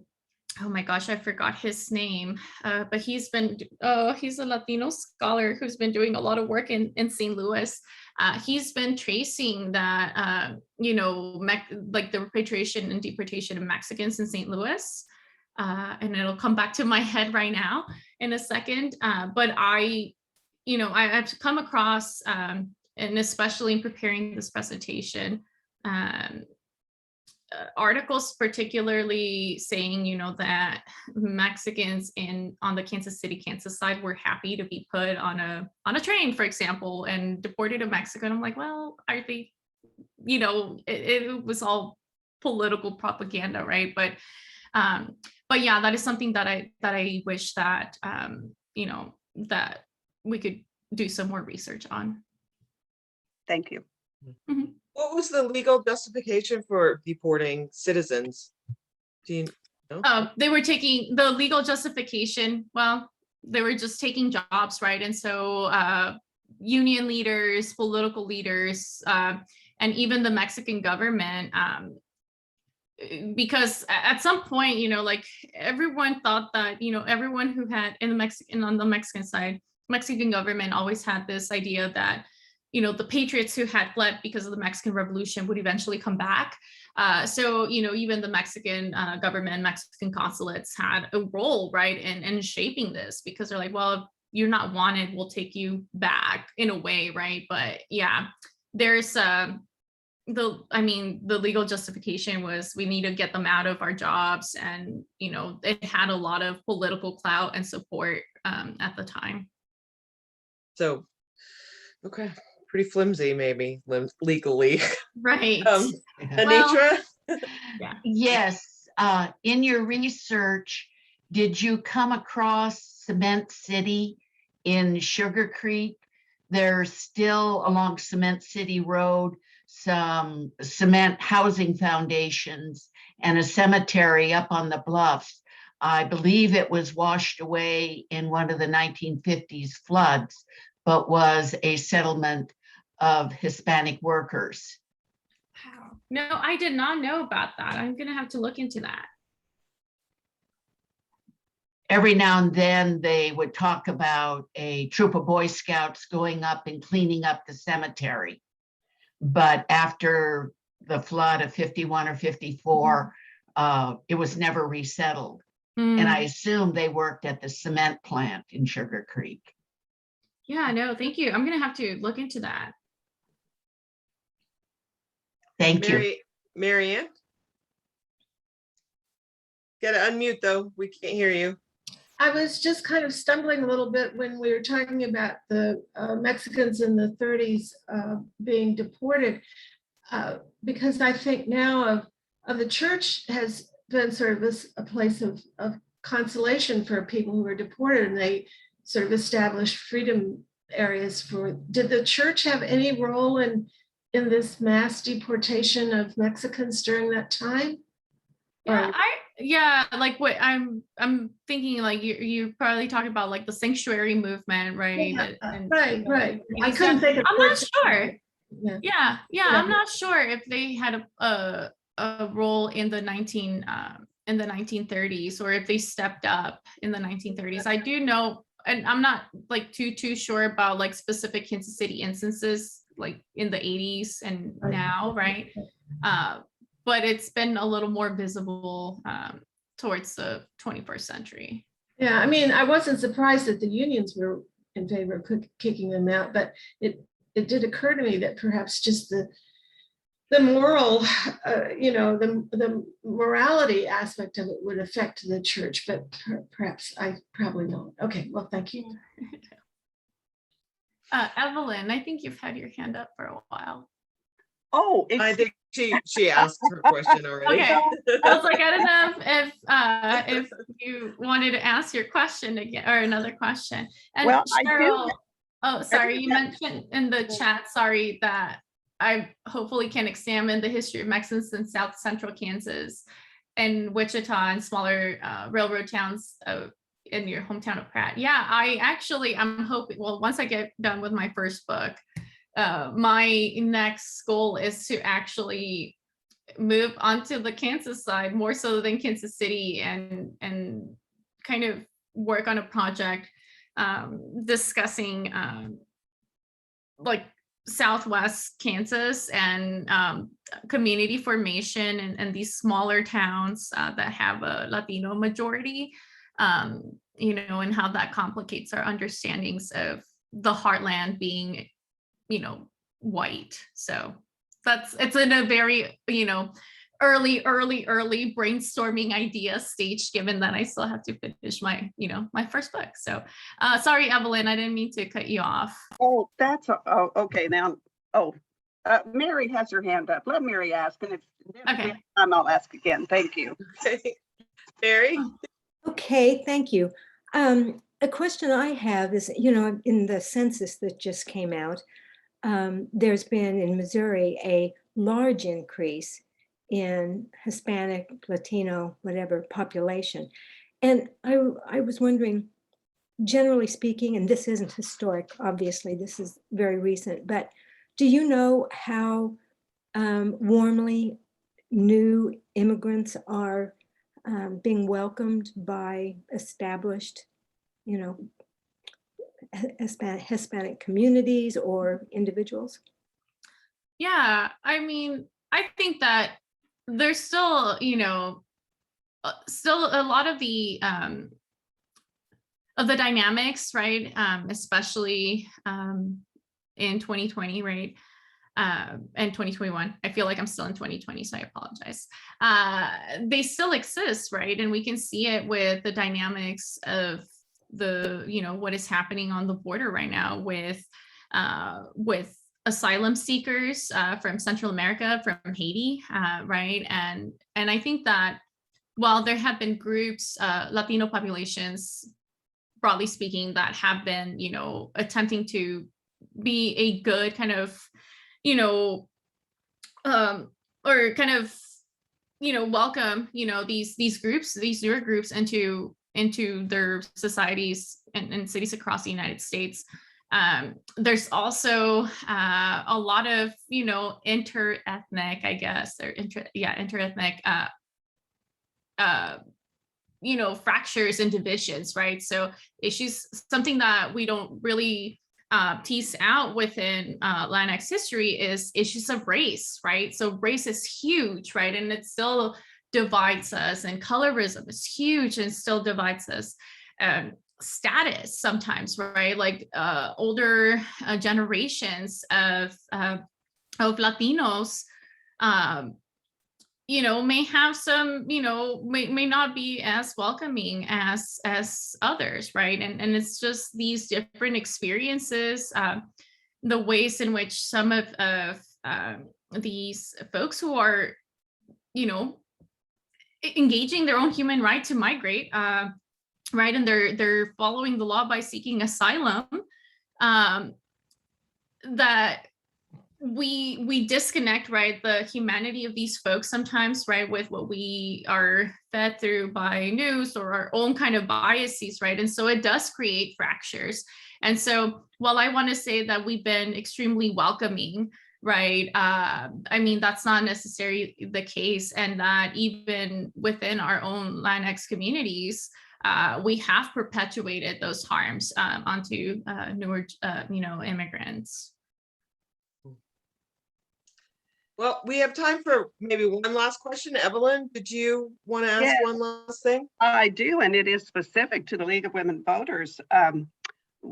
S3: my gosh, I forgot his name, but he's a Latino scholar who's been doing a lot of work in St. Louis. He's been tracing that, the repatriation and deportation of Mexicans in St. Louis. And it'll come back to my head right now in a second. But I've come across, and especially in preparing this presentation, articles particularly saying, that Mexicans on the Kansas City, Kansas side were happy to be put on a train, for example, and deported to Mexico. And I'm like, well, are they, it was all political propaganda, right? But yeah, that is something that I wish that, that we could do some more research on.
S5: Thank you.
S3: Mm-hmm.
S1: What was the legal justification for deporting citizens? Do you know?
S3: They were taking the legal justification. Well, they were just taking jobs, right? And so union leaders, political leaders, and even the Mexican government, because at some point, everyone thought that, everyone who had on the Mexican side, Mexican government always had this idea that, the patriots who had fled because of the Mexican Revolution would eventually come back. So, even the Mexican government, Mexican consulates had a role, right, in shaping this, because they're like, well, if you're not wanted, we'll take you back in a way, right? But yeah, there's the legal justification was we need to get them out of our jobs, and it had a lot of political clout and support at the time.
S1: So, okay, pretty flimsy, maybe legally.
S3: Right.
S1: Anitra?
S3: Yeah.
S6: Yes. In your research, did you come across Cement City in Sugar Creek? There's still along Cement City Road, some cement housing foundations and a cemetery up on the bluffs. I believe it was washed away in one of the 1950s floods, but was a settlement of Hispanic workers.
S3: Wow. No, I did not know about that. I'm gonna have to look into that.
S6: Every now and then they would talk about a troop of Boy Scouts going up and cleaning up the cemetery. But after the flood of 51 or 54, it was never resettled. And I assume they worked at the cement plant in Sugar Creek.
S3: Yeah, no, thank you. I'm gonna have to look into that.
S6: Thank you.
S1: Marianne? Gotta unmute though. We can't hear you.
S2: I was just kind of stumbling a little bit when we were talking about the Mexicans in the 30s being deported, because I think now of the church has been sort of a place of consolation for people who were deported, and they sort of established freedom areas for. Did the church have any role in this mass deportation of Mexicans during that time?
S3: Yeah, like what I'm thinking, like you're probably talking about like the sanctuary movement, right?
S2: Right. I couldn't think of.
S3: I'm not sure.
S2: Yeah.
S3: I'm not sure if they had a role in the 1930s or if they stepped up in the 1930s. I do know, and I'm not like too sure about like specific Kansas City instances like in the 80s and now, right? But it's been a little more visible towards the 21st century.
S2: Yeah, I mean, I wasn't surprised that the unions were in favor of kicking them out, but it did occur to me that perhaps just the moral, the morality aspect of it would affect the church, but perhaps I probably don't. Okay, well, thank you.
S3: Evelyn, I think you've had your hand up for a while.
S5: Oh,
S1: I think she asked her question already.
S3: Okay. I was like, I don't know if you wanted to ask your question again or another question. And
S5: well,
S3: Cheryl, oh, sorry, you mentioned in the chat, sorry, that I hopefully can examine the history of Mexicans in South Central Kansas and Wichita and smaller railroad towns in your hometown of Pratt. Yeah, I'm hoping, well, once I get done with my first book, my next goal is to actually move onto the Kansas side more so than Kansas City and kind of work on a project discussing like Southwest Kansas and community formation and these smaller towns that have a Latino majority, and how that complicates our understandings of the heartland being white. So it's in a very, early brainstorming idea stage, given that I still have to finish my first book. So sorry, Evelyn, I didn't mean to cut you off.
S5: Oh, okay. Now, Mary has her hand up. Let Mary ask, and if
S3: Okay.
S5: I'll ask again. Thank you.
S1: Mary?
S7: Okay, thank you. A question I have is, in the census that just came out, there's been in Missouri a large increase in Hispanic, Latino, whatever population. And I was wondering, generally speaking, and this isn't historic, obviously, this is very recent, but do you know how warmly new immigrants are being welcomed by established, Hispanic communities or individuals?
S3: Yeah, I mean, I think that there's still, still a lot of the dynamics, right? Especially in 2020, right? And 2021. I feel like I'm still in 2020, so I apologize. They still exist, right? And we can see it with the dynamics of what is happening on the border right now with asylum seekers from Central America, from Haiti, right? And I think that while there have been groups, Latino populations, broadly speaking, that have been, attempting to be a good kind of, you know, or kind of, you know, welcome, you know, these groups, these newer groups into their societies and cities across the United States. There's also a lot of, you know, inter-ethnic, I guess, or inter-ethnic, you know, fractures and divisions, right? So issues, something that we don't really tease out within Latinx history is issues of race, right? So race is huge, right? And it still divides us, and colorism is huge and still divides us. Status sometimes, right? Like older generations of Latinos, you know, may have some, you know, may not be as welcoming as others, right? And it's just these different experiences, the ways in which some of these folks who are, you know, engaging their own human right to migrate, right, and they're following the law by seeking asylum, that we disconnect, right, the humanity of these folks sometimes, right, with what we are fed through by news or our own kind of biases, right? And so it does create fractures. And so while I want to say that we've been extremely welcoming, right, I mean, that's not necessarily the case, and that even within our own Latinx communities, we have perpetuated those harms onto newer, you know, immigrants.
S1: Well, we have time for maybe one last question. Evelyn, did you want to ask
S5: Yes.
S1: one last thing?
S5: I do, and it is specific to the League of Women Voters.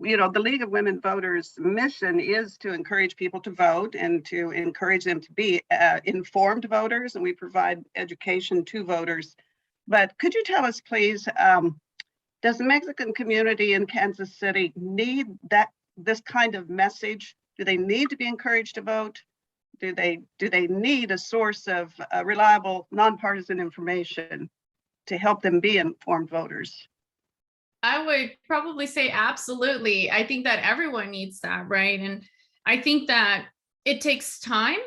S5: You know, the League of Women Voters' mission is to encourage people to vote and to encourage them to be informed voters, and we provide education to voters. But could you tell us, please, does the Mexican community in Kansas City need this kind of message? Do they need to be encouraged to vote? Do they need a source of reliable, nonpartisan information to help them be informed voters?
S3: I would probably say absolutely. I think that everyone needs that, right? And I think that it takes time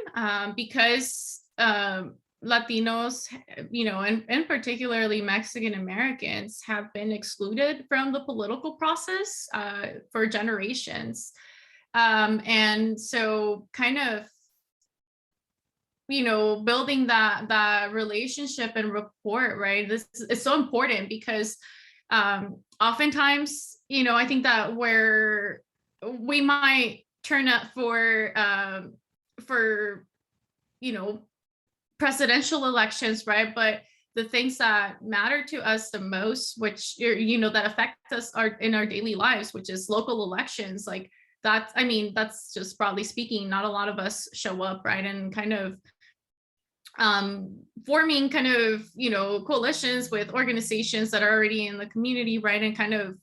S3: because Latinos, you know, and particularly Mexican Americans have been excluded from the political process for generations. And so kind of, you know, building that relationship and rapport, right? This is so important because oftentimes, you know, I think that where we might turn up for you know, presidential elections, right? But the things that matter to us the most, which, you know, that affect us in our daily lives, which is local elections, like that's, I mean, that's just broadly speaking, not a lot of us show up, right? And kind of forming kind of, you know, coalitions with organizations that are already in the community, right? And kind of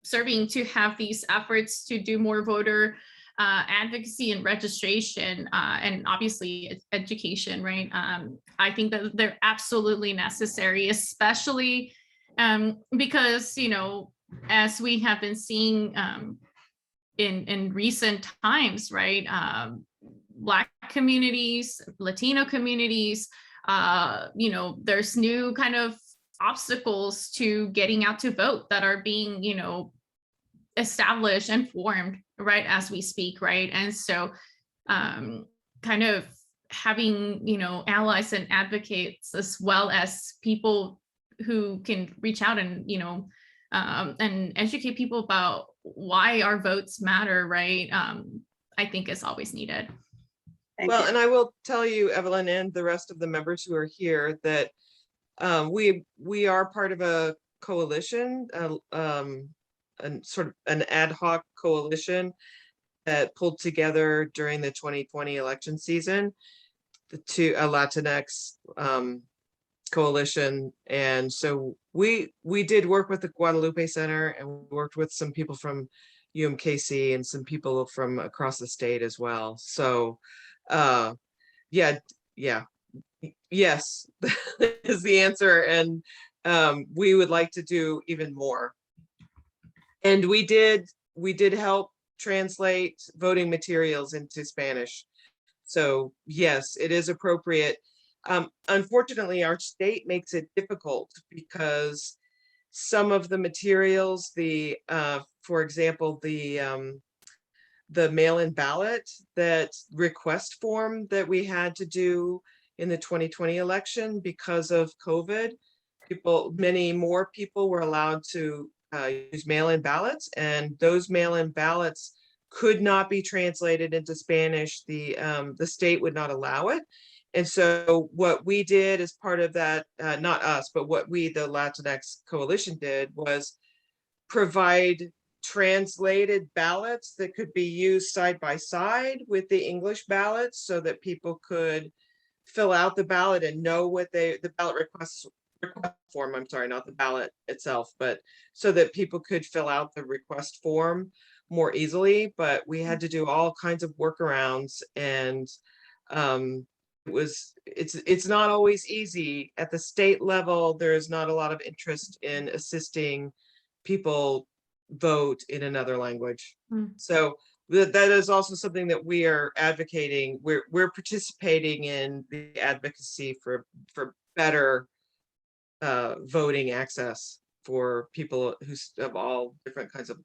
S3: serving to have these efforts to do more voter advocacy and registration, and obviously education, right? I think that they're absolutely necessary, especially because, you know, as we have been seeing in recent times, right? Black communities, Latino communities, you know, there's new kind of obstacles to getting out to vote that are being, you know, established and formed, right, as we speak, right? And so kind of having, you know, allies and advocates, as well as people who can reach out and, you know, and educate people about why our votes matter, right? I think is always needed.
S5: Thank
S1: Well,
S5: you.
S1: and I will tell you, Evelyn, and the rest of the members who are here, that we are part of a coalition, and sort of an ad hoc coalition that pulled together during the 2020 election season, a Latinx coalition. And so we did work with the Guadalupe Center, and we worked with some people from UMKC and some people from across the state as well. So yes is the answer. And we would like to do even more. And we did help translate voting materials into Spanish. So yes, it is appropriate. Unfortunately, our state makes it difficult because some of the materials, for example, the mail-in ballot, that request form that we had to do in the 2020 election, because of COVID, many more people were allowed to use mail-in ballots, and those mail-in ballots could not be translated into Spanish. The state would not allow it. And so what we did as part of that, not us, but what we, the Latinx Coalition, did was provide translated ballots that could be used side by side with the English ballots, so that people could fill out the ballot and know what the ballot request form, I'm sorry, not the ballot itself, but so that people could fill out the request form more easily. But we had to do all kinds of workarounds, and it's not always easy. At the state level, there's not a lot of interest in assisting people vote in another language. So that is also something that we are advocating. We're participating in the advocacy for better voting access for people who of all different kinds of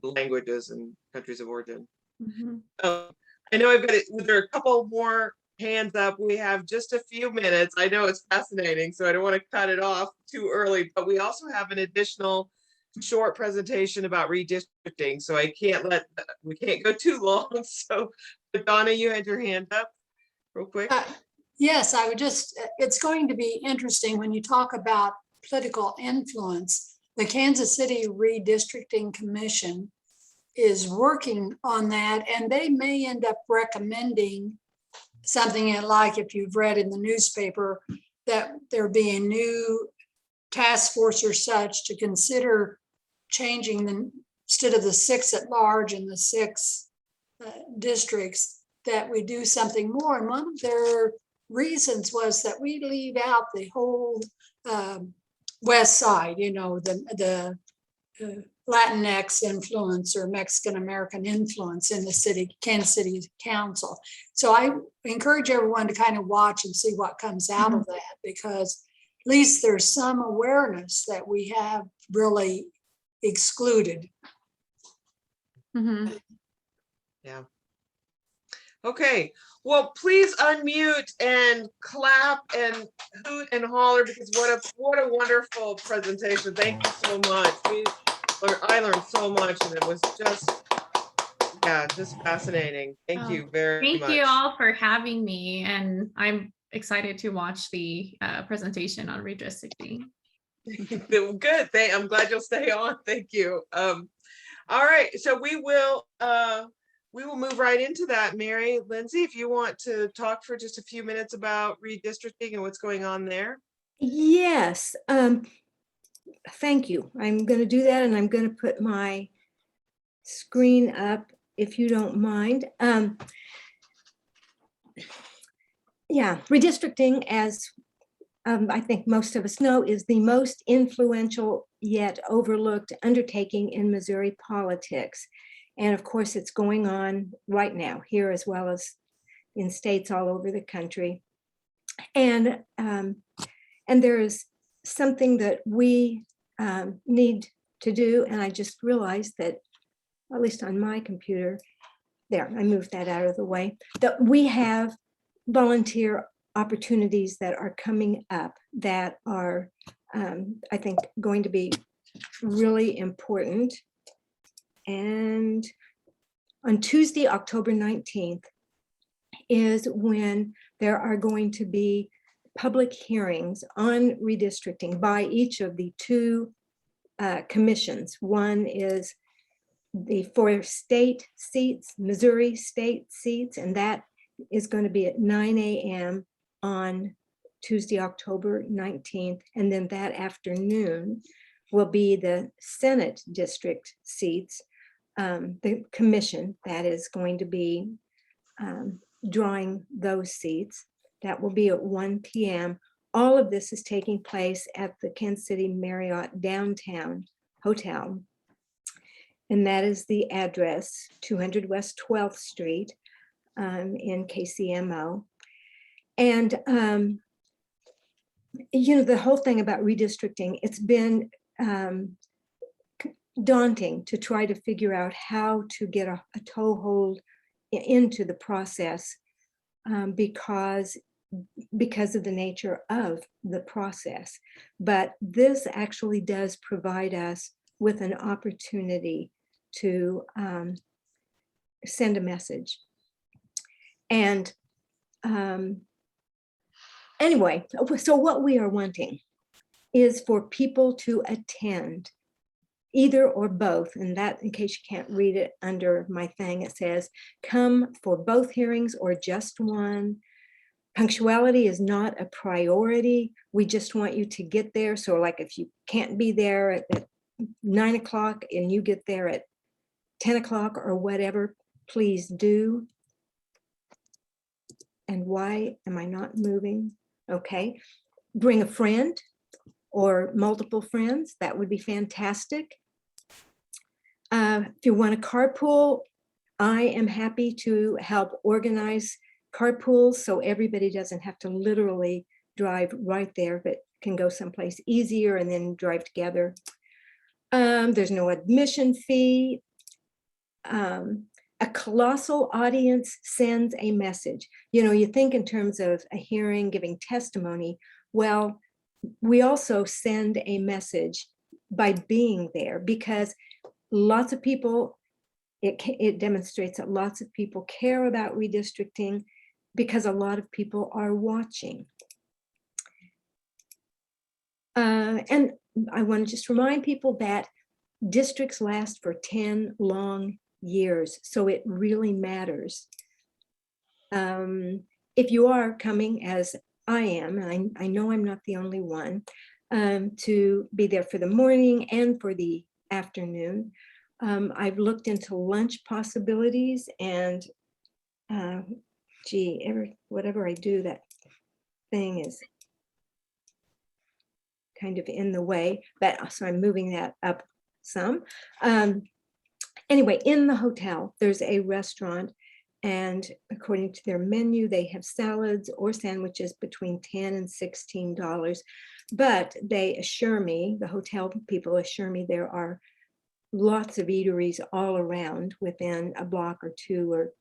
S1: languages and countries of origin. I know there are a couple more hands up. We have just a few minutes. I know it's fascinating, so I don't want to cut it off too early, but we also have an additional short presentation about redistricting, so we can't go too long. So Donna, you had your hand up real quick.
S8: Yes, I would it's going to be interesting when you talk about political influence. The Kansas City Redistricting Commission is working on that, and they may end up recommending something like, if you've read in the newspaper, that there be a new task force or such to consider changing instead of the 6 at large and the 6 districts, that we do something more. And one of their reasons was that we leave out the whole west side, the Latinx influence or Mexican American influence in the Kansas City Council. So I encourage everyone to kind of watch and see what comes out of that, because at least there's some awareness that we have really excluded.
S1: Yeah. Okay. Well, please unmute and clap and hoot and holler, because what a wonderful presentation. Thank you so much. I learned so much, and it was just fascinating. Thank you very much.
S3: Thank you all for having me, and I'm excited to watch the presentation on redistricting.
S1: Good. I'm glad you'll stay on. Thank you. All right. So we will move right into that. Mary Lindsay, if you want to talk for just a few minutes about redistricting and what's going on there.
S7: Yes. Thank you. I'm going to do that, and I'm going to put my screen up if you don't mind. Redistricting, as I think most of us know, is the most influential yet overlooked undertaking in Missouri politics. And of course, it's going on right now here as well as in states all over the country. And there is something that we need to do. And I just realized that, at least on my computer, there, I moved that out of the way, that we have volunteer opportunities that are coming up that are, I think, going to be really important. And on Tuesday, October 19th, is when there are going to be public hearings on redistricting by each of the 2 commissions. One is for state seats, Missouri state seats, and that is going to be at 9 a.m. on Tuesday, October 19th. And then that afternoon will be the Senate district seats, the commission that is going to be drawing those seats. That will be at 1 p.m. All of this is taking place at the Kansas City Marriott Downtown Hotel. And that is the address, 200 West 12th Street in KCMO. And, the whole thing about redistricting, it's been daunting to try to figure out how to get a toehold into the process because of the nature of the process. But this actually does provide us with an opportunity to send a message. And anyway, so what we are wanting is for people to attend either or both. And that, in case you can't read it under my thing, it says, come for both hearings or just one. Punctuality is not a priority. We just want you to get there. So like if you can't be there at 9 o'clock and you get there at 10 o'clock or whatever, please do. And why am I not moving? Okay, bring a friend or multiple friends. That would be fantastic. If you want to carpool, I am happy to help organize carpools so everybody doesn't have to literally drive right there, but can go someplace easier and then drive together. There's no admission fee. A colossal audience sends a message. You think in terms of a hearing, giving testimony. Well, we also send a message by being there because lots of people, it demonstrates that lots of people care about redistricting because a lot of people are watching. And I want to just remind people that districts last for 10 long years, so it really matters. If you are coming, as I am, and I know I'm not the only one, to be there for the morning and for the afternoon, I've looked into lunch possibilities, and whatever I do, that thing is kind of in the way, but so I'm moving that up some. Anyway, in the hotel, there's a restaurant, and according to their menu, they have salads or sandwiches between $10 and $16. But they assure me, the hotel people assure me, there are lots of eateries all around within a block or two or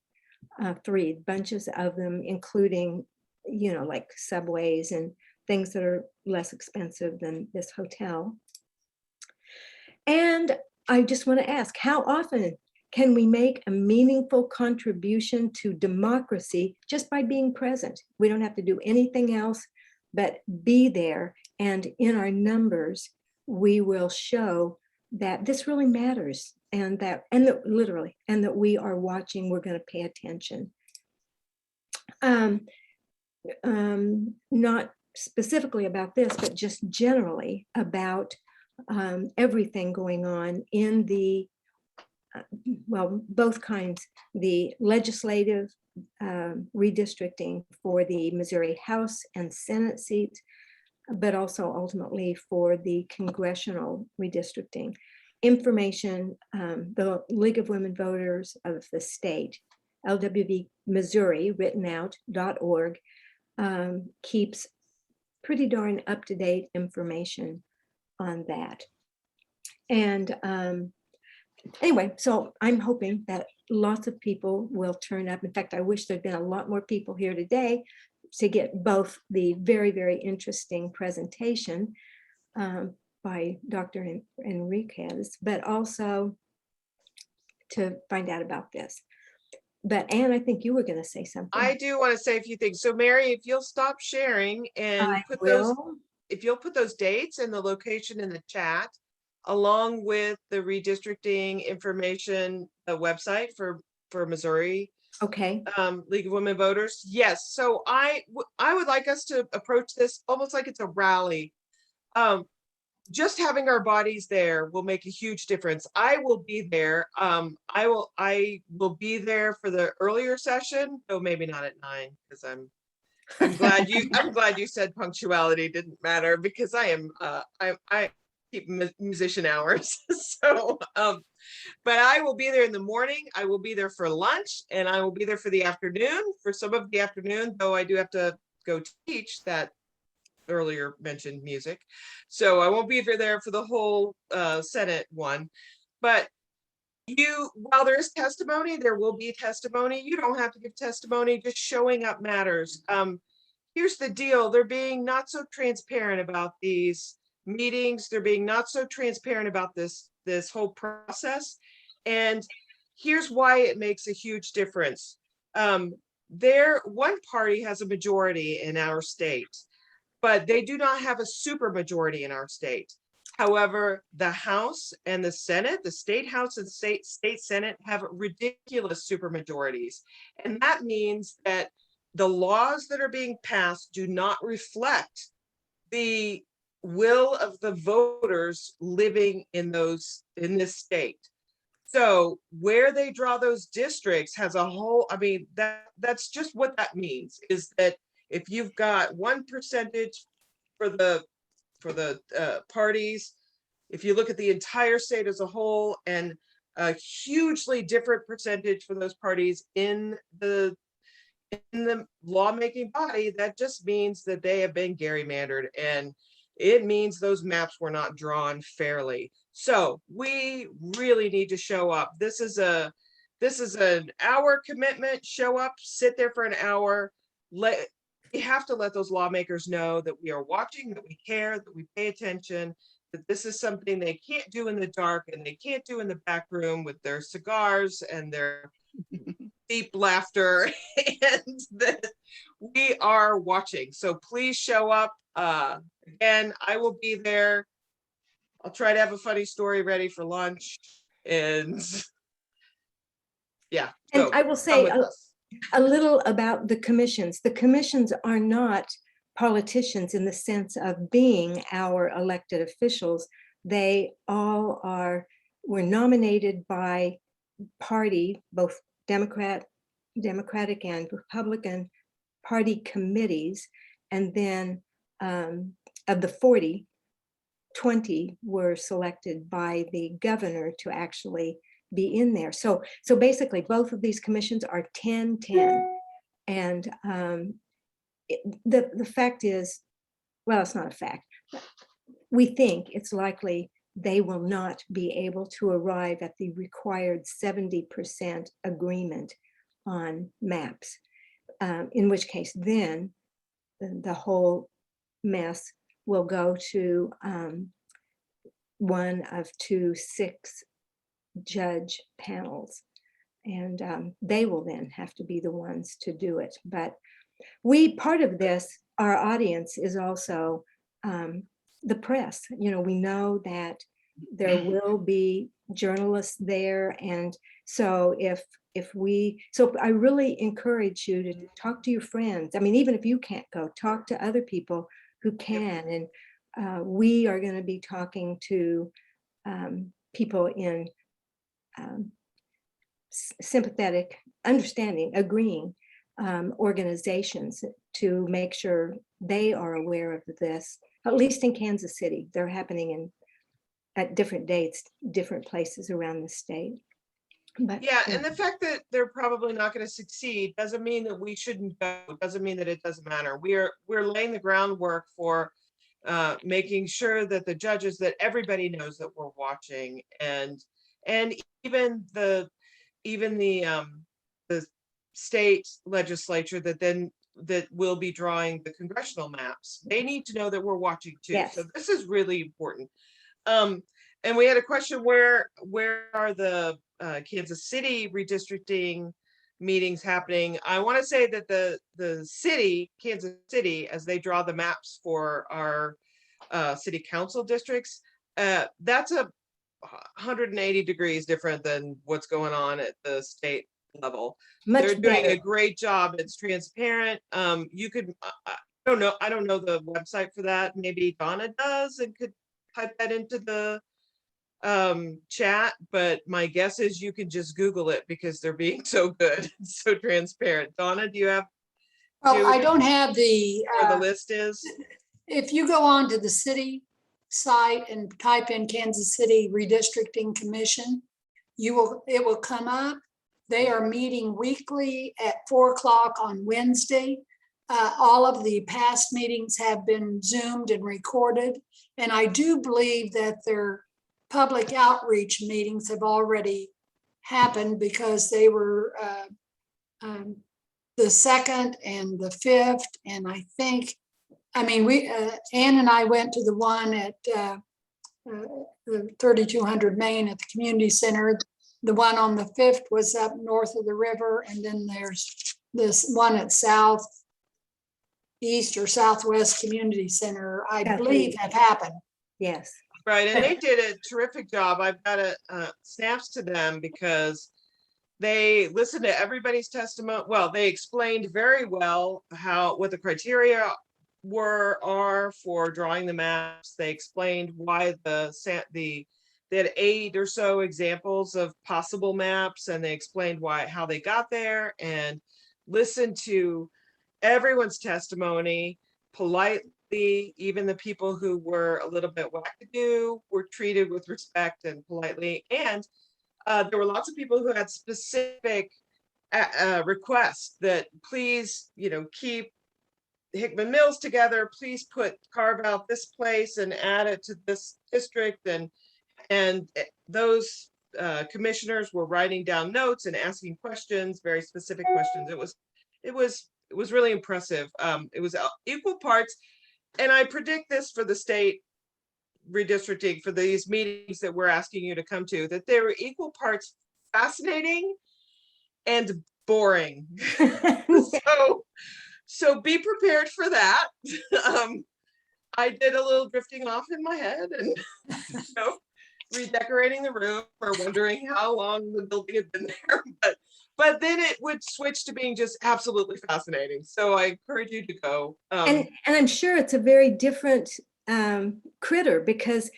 S7: three, bunches of them, including, like Subways and things that are less expensive than this hotel. And I just want to ask, how often can we make a meaningful contribution to democracy just by being present? We don't have to do anything else but be there. And in our numbers, we will show that this really matters and that we are watching, we're going to pay attention. Not specifically about this, but just generally about everything going on in the, both kinds, the legislative redistricting for the Missouri House and Senate seats, but also ultimately for the congressional redistricting. Information, the League of Women Voters of the state, LWV Missouri, written out.org, keeps pretty darn up-to-date information on that. And anyway, so I'm hoping that lots of people will turn up. In fact, I wish there'd been a lot more people here today to get both the very, very interesting presentation by Dr. Enriquez, but also to find out about this. But Anne, I think you were going to say something.
S1: I do want to say a few things. So Mary, if you'll stop sharing and if you'll put those dates and the location in the chat, along with the redistricting information, the website for Missouri.
S7: Okay.
S1: League of Women Voters. Yes. So I would like us to approach this almost like it's a rally. Just having our bodies there will make a huge difference. I will be there. I will be there for the earlier session, though maybe not at 9, because I'm glad you said punctuality didn't matter, because I am keep musician hours. So, but I will be there in the morning. I will be there for lunch, and I will be there for the afternoon. For some of the afternoon, though, I do have to go teach that earlier mentioned music. So I won't be there for the whole Senate one. But while there is testimony, there will be testimony. You don't have to give testimony, just showing up matters. Here's the deal. They're being not so transparent about these meetings. They're being not so transparent about this whole process. And here's why it makes a huge difference. One party has a majority in our state, but they do not have a super majority in our state. However, the House and the Senate, the state House and state Senate, have ridiculous supermajorities. And that means that the laws that are being passed do not reflect the will of the voters living in this state. So where they draw those districts has a whole, I mean, that's just what that means, is that if you've got 1% for the parties, if you look at the entire state as a whole, and a hugely different percentage for those parties in the lawmaking body, that just means that they have been gerrymandered, and it means those maps were not drawn fairly. So we really need to show up. This is an hour commitment. Show up, sit there for an hour. We have to let those lawmakers know that we are watching, that we care, that we pay attention, that this is something they can't do in the dark, and they can't do in the back room with their cigars and their deep laughter, and that we are watching. So please show up. Again, I will be there. I'll try to have a funny story ready for lunch. And yeah.
S7: And
S1: so
S7: I will
S1: come
S7: say
S1: with us.
S7: a little about the commissions. The commissions are not politicians in the sense of being our elected officials. They all were nominated by party, both Democratic and Republican party committees. And then of the 40, 20 were selected by the governor to actually be in there. So basically both of these commissions are 10-10. And the fact is, well, it's not a fact. We think it's likely they will not be able to arrive at the required 70% agreement on maps, in which case then the whole mess will go to one of 2 6-judge panels, and they will then have to be the ones to do it. But part of this, our audience is also the press. You know, we know that there will be journalists there, and so so I really encourage you to talk to your friends. I mean, even if you can't go, talk to other people who can. And we are going to be talking to people in sympathetic, understanding, agreeing organizations to make sure they are aware of this. At least in Kansas City, they're happening at different dates, different places around the state. But
S1: yeah, and the fact that they're probably not going to succeed doesn't mean that we shouldn't go. Doesn't mean that it doesn't matter. We're laying the groundwork for making sure that the judges, that everybody knows that we're watching, and even the state legislature that will be drawing the congressional maps. They need to know that we're watching too.
S7: Yes.
S1: So this is really important. And we had a question, where are the Kansas City redistricting meetings happening? I want to say that the city, Kansas City, as they draw the maps for our city council districts, that's 180 degrees different than what's going on at the state level. They're doing a great job. It's transparent. You could, I don't know the website for that. Maybe Donna does and could type that into the chat, but my guess is you can just Google it because they're being so good, so transparent. Donna, do you have?
S8: Well, I don't have
S1: where the list is?
S8: if you go on to the city site and type in Kansas City Redistricting Commission, it will come up. They are meeting weekly at 4 o'clock on Wednesday. All of the past meetings have been Zoomed and recorded. And I do believe that their public outreach meetings have already happened because they were the 2nd and the 5th. And I think, Ann and I went to the one at the 3200 Main at the community center. The one on the 5th was up north of the river. And then there's this one at Southeast or Southwest Community Center, I believe have happened.
S7: Yes.
S1: Right, and they did a terrific job. I've got snaps to them because they listened to everybody's testimony. Well, they explained very well what the criteria are for drawing the maps. They explained why they had 8 or so examples of possible maps, and they explained how they got there, and listened to everyone's testimony politely. Even the people who were a little bit wackadoo were treated with respect and politely. And there were lots of people who had specific requests that please, keep Hickman Mills together. Please carve out this place and add it to this district. And those commissioners were writing down notes and asking questions, very specific questions. It was really impressive. It was equal parts. And I predict this for the state redistricting, for these meetings that we're asking you to come to, that they were equal parts fascinating and boring. So be prepared for that. I did a little drifting off in my head and redecorating the room or wondering how long the building had been there. But then it would switch to being just absolutely fascinating. So I encourage you to go.
S7: And I'm sure it's a very different critter, because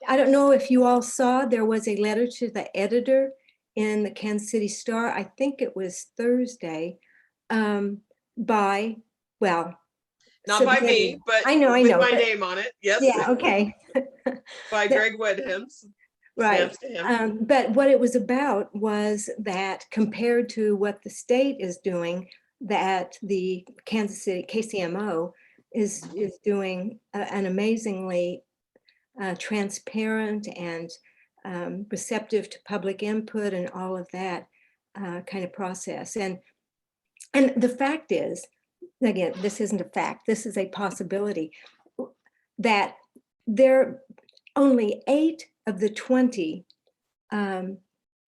S7: I don't know if you all saw, there was a letter to the editor in the Kansas City Star. I think it was Thursday
S1: Not by me, but
S7: I know,
S1: with my
S7: but,
S1: name on it. Yes.
S7: yeah, okay.
S1: By Greg Wedhams.
S7: Right. But what it was about was that compared to what the state is doing, that the Kansas City KCMO is doing an amazingly transparent and receptive to public input and all of that kind of process. And the fact is, again, this isn't a fact, this is a possibility, that there only 8 of the 20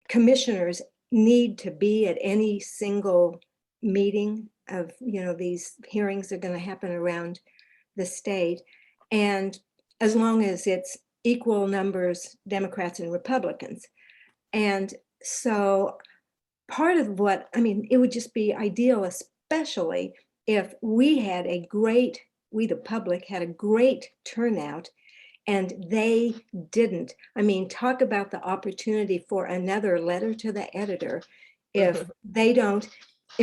S7: commissioners need to be at any single meeting of, these hearings are going to happen around the state. And as long as it's equal numbers, Democrats and Republicans. And so part of it would just be ideal, especially if we the public had a great turnout. And they didn't. Talk about the opportunity for another letter to the editor. If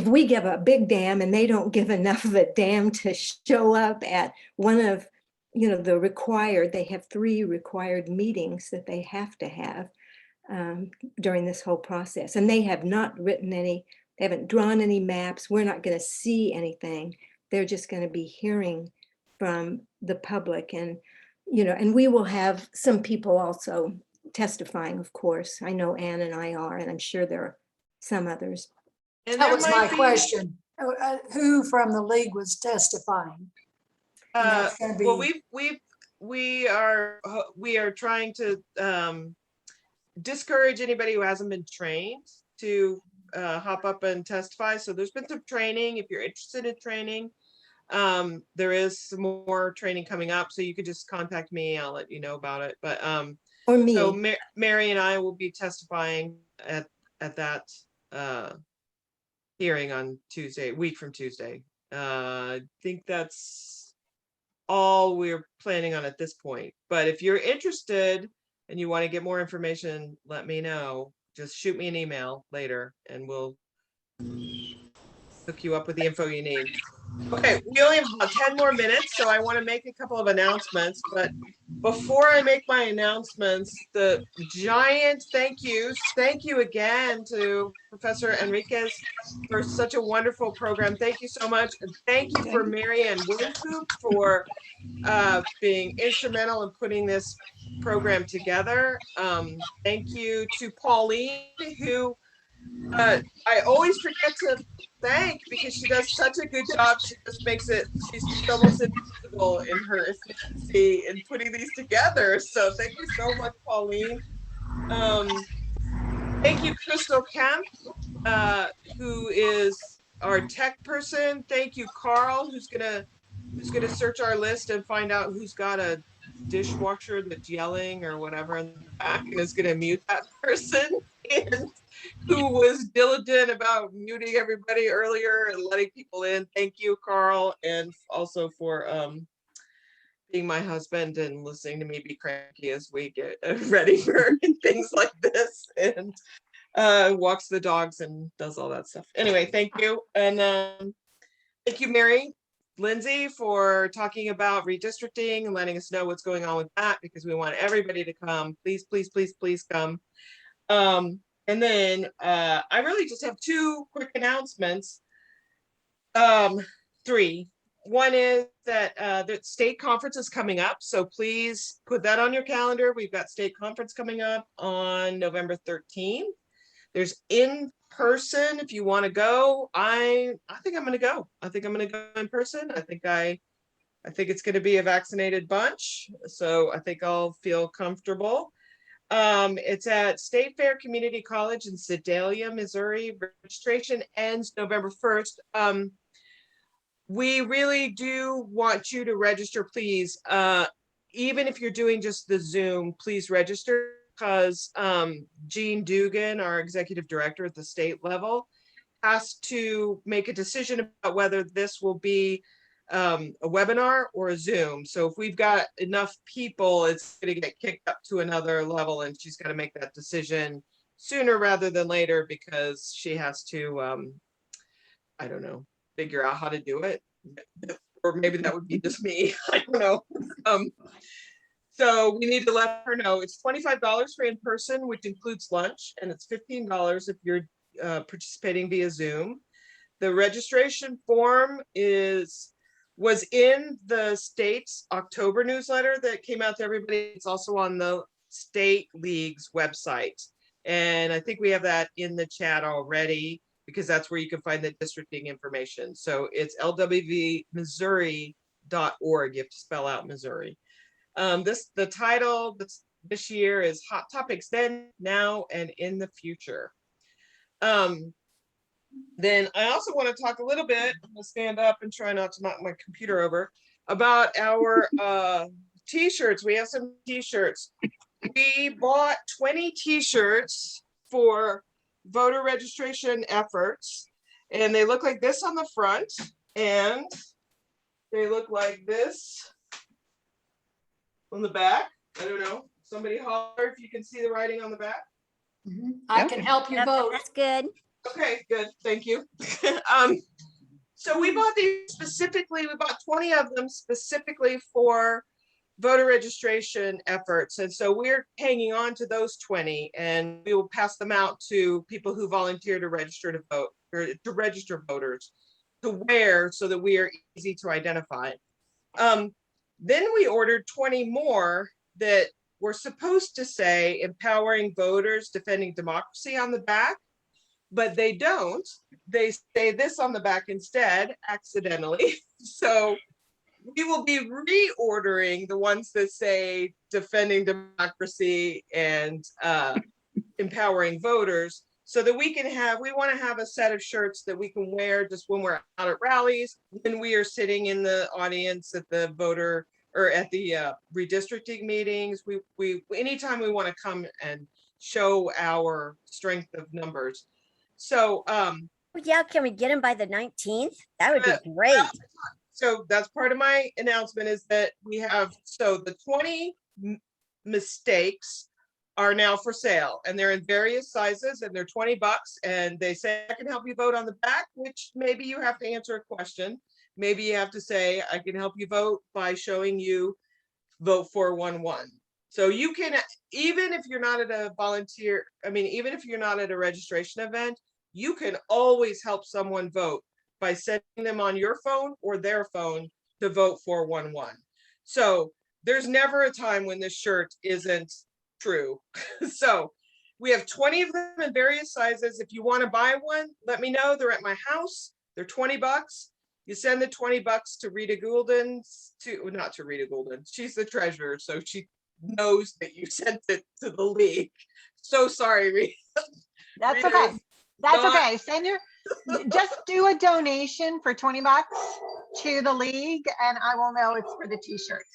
S7: we give a big damn and they don't give enough of a damn to show up at one of, they have 3 required meetings that they have to have during this whole process. And they have not they haven't drawn any maps. We're not going to see anything. They're just going to be hearing from the public. And we will have some people also testifying, of course. I know Ann and I are, and I'm sure there are some others.
S1: And
S8: that was my question. Who from the league was testifying?
S1: Well, we are trying to discourage anybody who hasn't been trained to hop up and testify. So there's been some training. If you're interested in training, there is some more training coming up, so you could just contact me. I'll let you know about it. But
S7: or me.
S1: So Mary and I will be testifying at that hearing on Tuesday, week from Tuesday. I think that's all we're planning on at this point. But if you're interested and you want to get more information, let me know. Just shoot me an email later, and we'll hook you up with the info you need. Okay, we only have about 10 more minutes, so I want to make a couple of announcements. But before I make my announcements, the giant thank yous. Thank you again to Professor Enriquez for such a wonderful program. Thank you so much. And thank you for Marianne Wincoop for being instrumental in putting this program together. Thank you to Pauline, who I always forget to thank because she does such a good job. She just makes it, she's almost invisible in her efficiency in putting these together. So thank you so much, Pauline. Thank you, Crystal Kemp, who is our tech person. Thank you, Carl, who's gonna search our list and find out who's got a dishwasher that's yelling or whatever in the back and is gonna mute that person. And who was diligent about muting everybody earlier and letting people in. Thank you, Carl, and also for being my husband and listening to me be cranky as we get ready for things like this, and walks the dogs and does all that stuff. Anyway, thank you. And thank you, Mary Lindsay, for talking about redistricting and letting us know what's going on with that, because we want everybody to come. Please, please, please, please come. And then I really just have two quick announcements. Three. One is that the state conference is coming up, so please put that on your calendar. We've got state conference coming up on November 13th. There's in person if you want to go. I think I'm going to go. I think I'm going to go in person. I think it's going to be a vaccinated bunch, so I think I'll feel comfortable. It's at State Fair Community College in Sedalia, Missouri. Registration ends November 1st. We really do want you to register, please. Even if you're doing just the Zoom, please register, because Jean Dugan, our executive director at the state level, has to make a decision about whether this will be a webinar or a Zoom. So if we've got enough people, it's going to get kicked up to another level, and she's got to make that decision sooner rather than later, because she has to, I don't know, figure out how to do it. Or maybe that would be just me. I don't know. So we need to let her know. It's $25 for in person, which includes lunch, and it's $15 if you're participating via Zoom. The registration form was in the state's October newsletter that came out to everybody. It's also on the State League's website. And I think we have that in the chat already, because that's where you can find the districting information. So it's lwvmissouri.org. You have to spell out Missouri. The title this year is Hot Topics Then, Now, and in the Future. Then I also want to talk a little bit, I'm gonna stand up and try not to knock my computer over, about our t-shirts. We have some t-shirts. We bought 20 t-shirts for voter registration efforts, and they look like this on the front, and they look like this on the back. I don't know, somebody holler if you can see the writing on the back.
S8: I can help you vote.
S9: That's good.
S1: Okay, good, thank you. So we bought these specifically, we bought 20 of them specifically for voter registration efforts. And so we're hanging on to those 20, and we will pass them out to people who volunteer to register to vote, or to register voters to wear, so that we are easy to identify. Then we ordered 20 more that were supposed to say empowering voters, defending democracy on the back, but they don't. They say this on the back instead, accidentally. So we will be reordering the ones that say defending democracy and empowering voters, so that we want to have a set of shirts that we can wear just when we're out at rallies, when we are sitting in the audience at the voter or at the redistricting meetings. We anytime we want to come and show our strength of numbers. So
S9: Yeah, can we get them by the 19th? That would be great.
S1: So that's part of my announcement, is that we have, so the 20 mistakes are now for sale, and they're in various sizes, and they're $20, and they say, I can help you vote on the back, which maybe you have to answer a question. Maybe you have to say, I can help you vote by showing you vote 411. So you can, even if you're not at a volunteer, I mean, even if you're not at a registration event, you can always help someone vote by sending them on your phone or their phone to vote 411. So there's never a time when this shirt isn't true. So we have 20 of them in various sizes. If you want to buy one, let me know. They're at my house. They're $20. You send the $20 to Rita Goulden, not to Rita Goulden. She's the treasurer, so she knows that you sent it to the league. So sorry, Rita.
S10: That's
S1: Rita
S10: okay. That's
S1: not-
S10: okay. Send your, just do a donation for $20 to the league, and I will know it's for the t-shirts.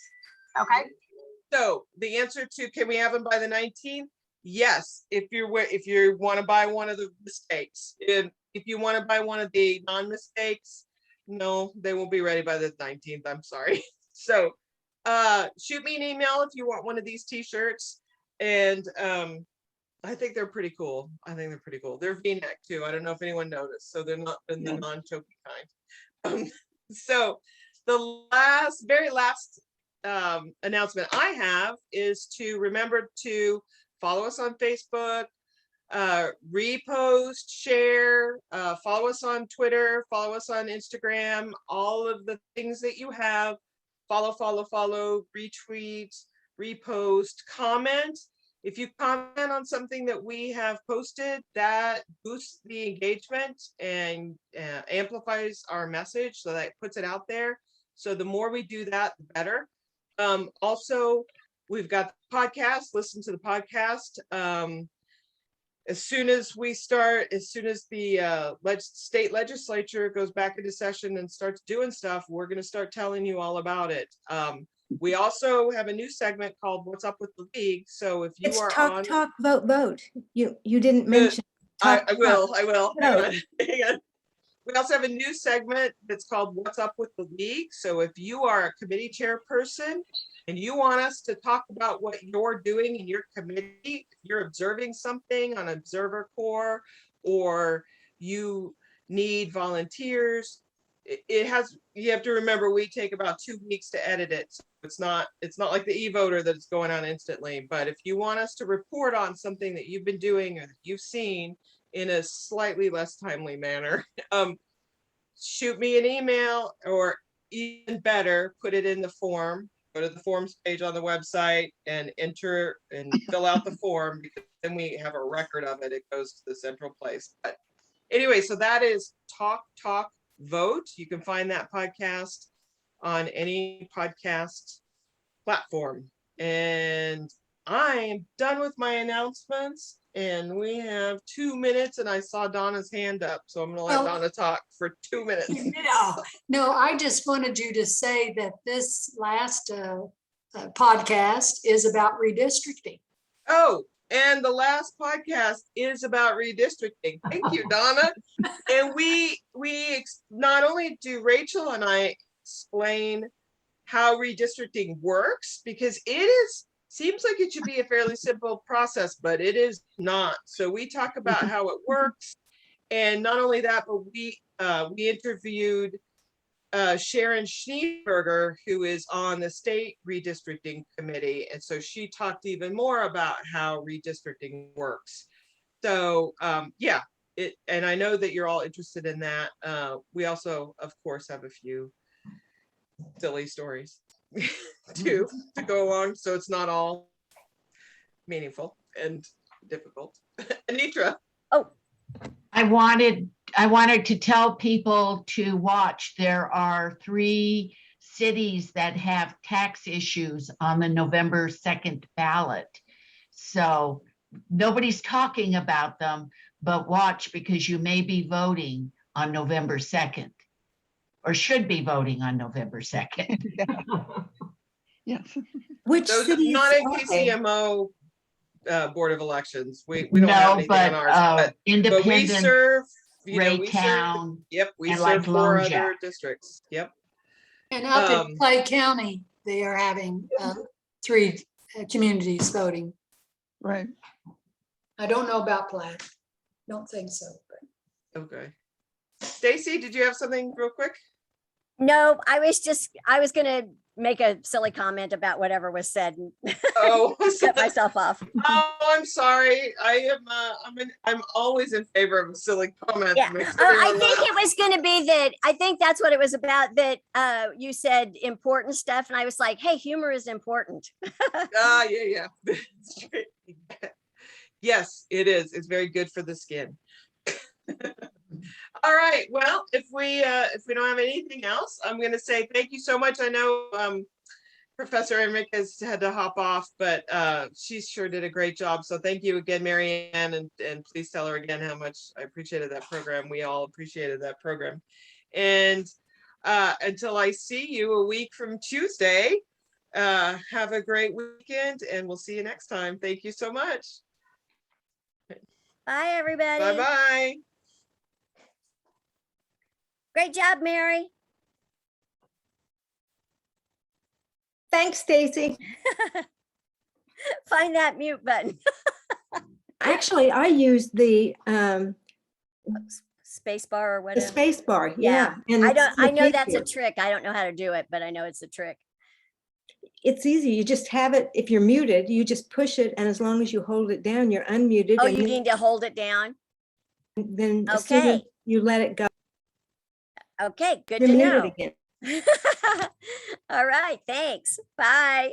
S10: Okay.
S1: So the answer to, can we have them by the 19th? Yes, if you want to buy one of the mistakes. If you want to buy one of the non-mistakes, no, they won't be ready by the 19th. I'm sorry. So shoot me an email if you want one of these t-shirts. And I think they're pretty cool. They're V-neck too. I don't know if anyone noticed. So they're not in the non-choky kind. So the very last announcement I have is to remember to follow us on Facebook, repost, share, follow us on Twitter, follow us on Instagram, all of the things that you have. Follow, retweet, repost, comment. If you comment on something that we have posted, that boosts the engagement and amplifies our message, so that puts it out there. So the more we do that, the better. Also, we've got the podcast. Listen to the podcast. As soon as the state legislature goes back into session and starts doing stuff, we're going to start telling you all about it. We also have a new segment called "What's Up with the League." So if you
S7: It's
S1: are
S7: talk,
S1: on,
S7: talk, vote, vote. You didn't mention.
S1: I
S7: talk,
S1: will.
S7: talk.
S1: Hang
S7: No.
S1: on. We also have a new segment that's called "What's Up with the League." So if you are a committee chairperson and you want us to talk about what you're doing in your committee, if you're observing something on Observer Corps, or you need volunteers, you have to remember we take about 2 weeks to edit it. So it's not like the e-voter that it's going on instantly. But if you want us to report on something that you've been doing or that you've seen in a slightly less timely manner, shoot me an email, or even better, put it in the form. Go to the forms page on the website and enter and fill out the form, because then we have a record of it. It goes to the central place. But anyway, so that is Talk, Vote. You can find that podcast on any podcast platform. And I'm done with my announcements, and we have 2 minutes, and I saw Donna's hand up, so I'm gonna let Donna talk for 2 minutes.
S8: No, I just wanted you to say that this last podcast is about redistricting.
S1: Oh, and the last podcast is about redistricting. Thank you, Donna. And we not only do Rachel and I explain how redistricting works, because seems like it should be a fairly simple process, but it is not. So we talk about how it works. And not only that, but we interviewed Sharon Schneeberger, who is on the state redistricting committee. And so she talked even more about how redistricting works. So yeah, and I know that you're all interested in that. We also, of course, have a few silly stories to go along, so it's not all meaningful and difficult. Anitra.
S9: Oh,
S6: I wanted to tell people to watch. There are 3 cities that have tax issues on the November 2nd ballot. So nobody's talking about them, but watch, because you may be voting on November 2nd, or should be voting on November 2nd.
S10: Yes.
S7: Which
S1: Those
S7: cities
S1: not in
S7: are they?
S1: KCMO Board of Elections. We don't have
S6: No,
S1: anything
S6: but
S1: on ours, but we
S6: independent,
S1: serve, we serve,
S6: Raytown,
S1: yep, we
S6: and
S1: serve
S6: like
S1: 4
S6: Lone
S1: other
S6: Jack.
S1: districts. Yep.
S8: And up in Clay County, they are having 3 communities voting.
S11: Right.
S8: I don't know about Platt. Don't think so, but.
S1: Okay. Stacy, did you have something real quick?
S9: No, I was gonna make a silly comment about whatever was said and
S1: Oh,
S9: cut myself off.
S1: oh, I'm sorry. I'm always in favor of a silly comment.
S9: Yeah,
S1: Makes
S9: I
S1: everyone
S9: think
S1: laugh.
S9: it was going to be that. I think that's what it was about. That you said important stuff, and I was like, "Hey, humor is important."
S1: Ah, yeah. That's right. Yes, it is. It's very good for the skin. All right. Well, if we don't have anything else, I'm going to say thank you so much. I know Professor Enriquez had to hop off, but she sure did a great job. So thank you again, Mary Ann, and please tell her again how much I appreciated that program. We all appreciated that program. And until I see you a week from Tuesday, have a great weekend, and we'll see you next time. Thank you so much.
S9: Bye, everybody.
S1: Bye-bye.
S9: Great job, Mary.
S7: Thanks, Stacy.
S9: Find that mute button.
S7: Actually, I used the
S9: Space bar or whatever.
S7: space bar.
S9: Yeah.
S7: Yeah. And
S9: I know
S7: it's
S9: that's a
S7: easier.
S9: trick. I don't know how to do it, but I know it's a trick.
S7: It's easy. You just have it. If you're muted, you just push it. And as long as you hold it down, you're unmuted.
S9: Oh,
S7: and
S9: you need to hold it down.
S7: then as soon as
S9: Okay.
S7: you let it go,
S9: Okay, good
S7: you're
S9: to
S7: muted
S9: know.
S7: again.
S9: All right, thanks. Bye.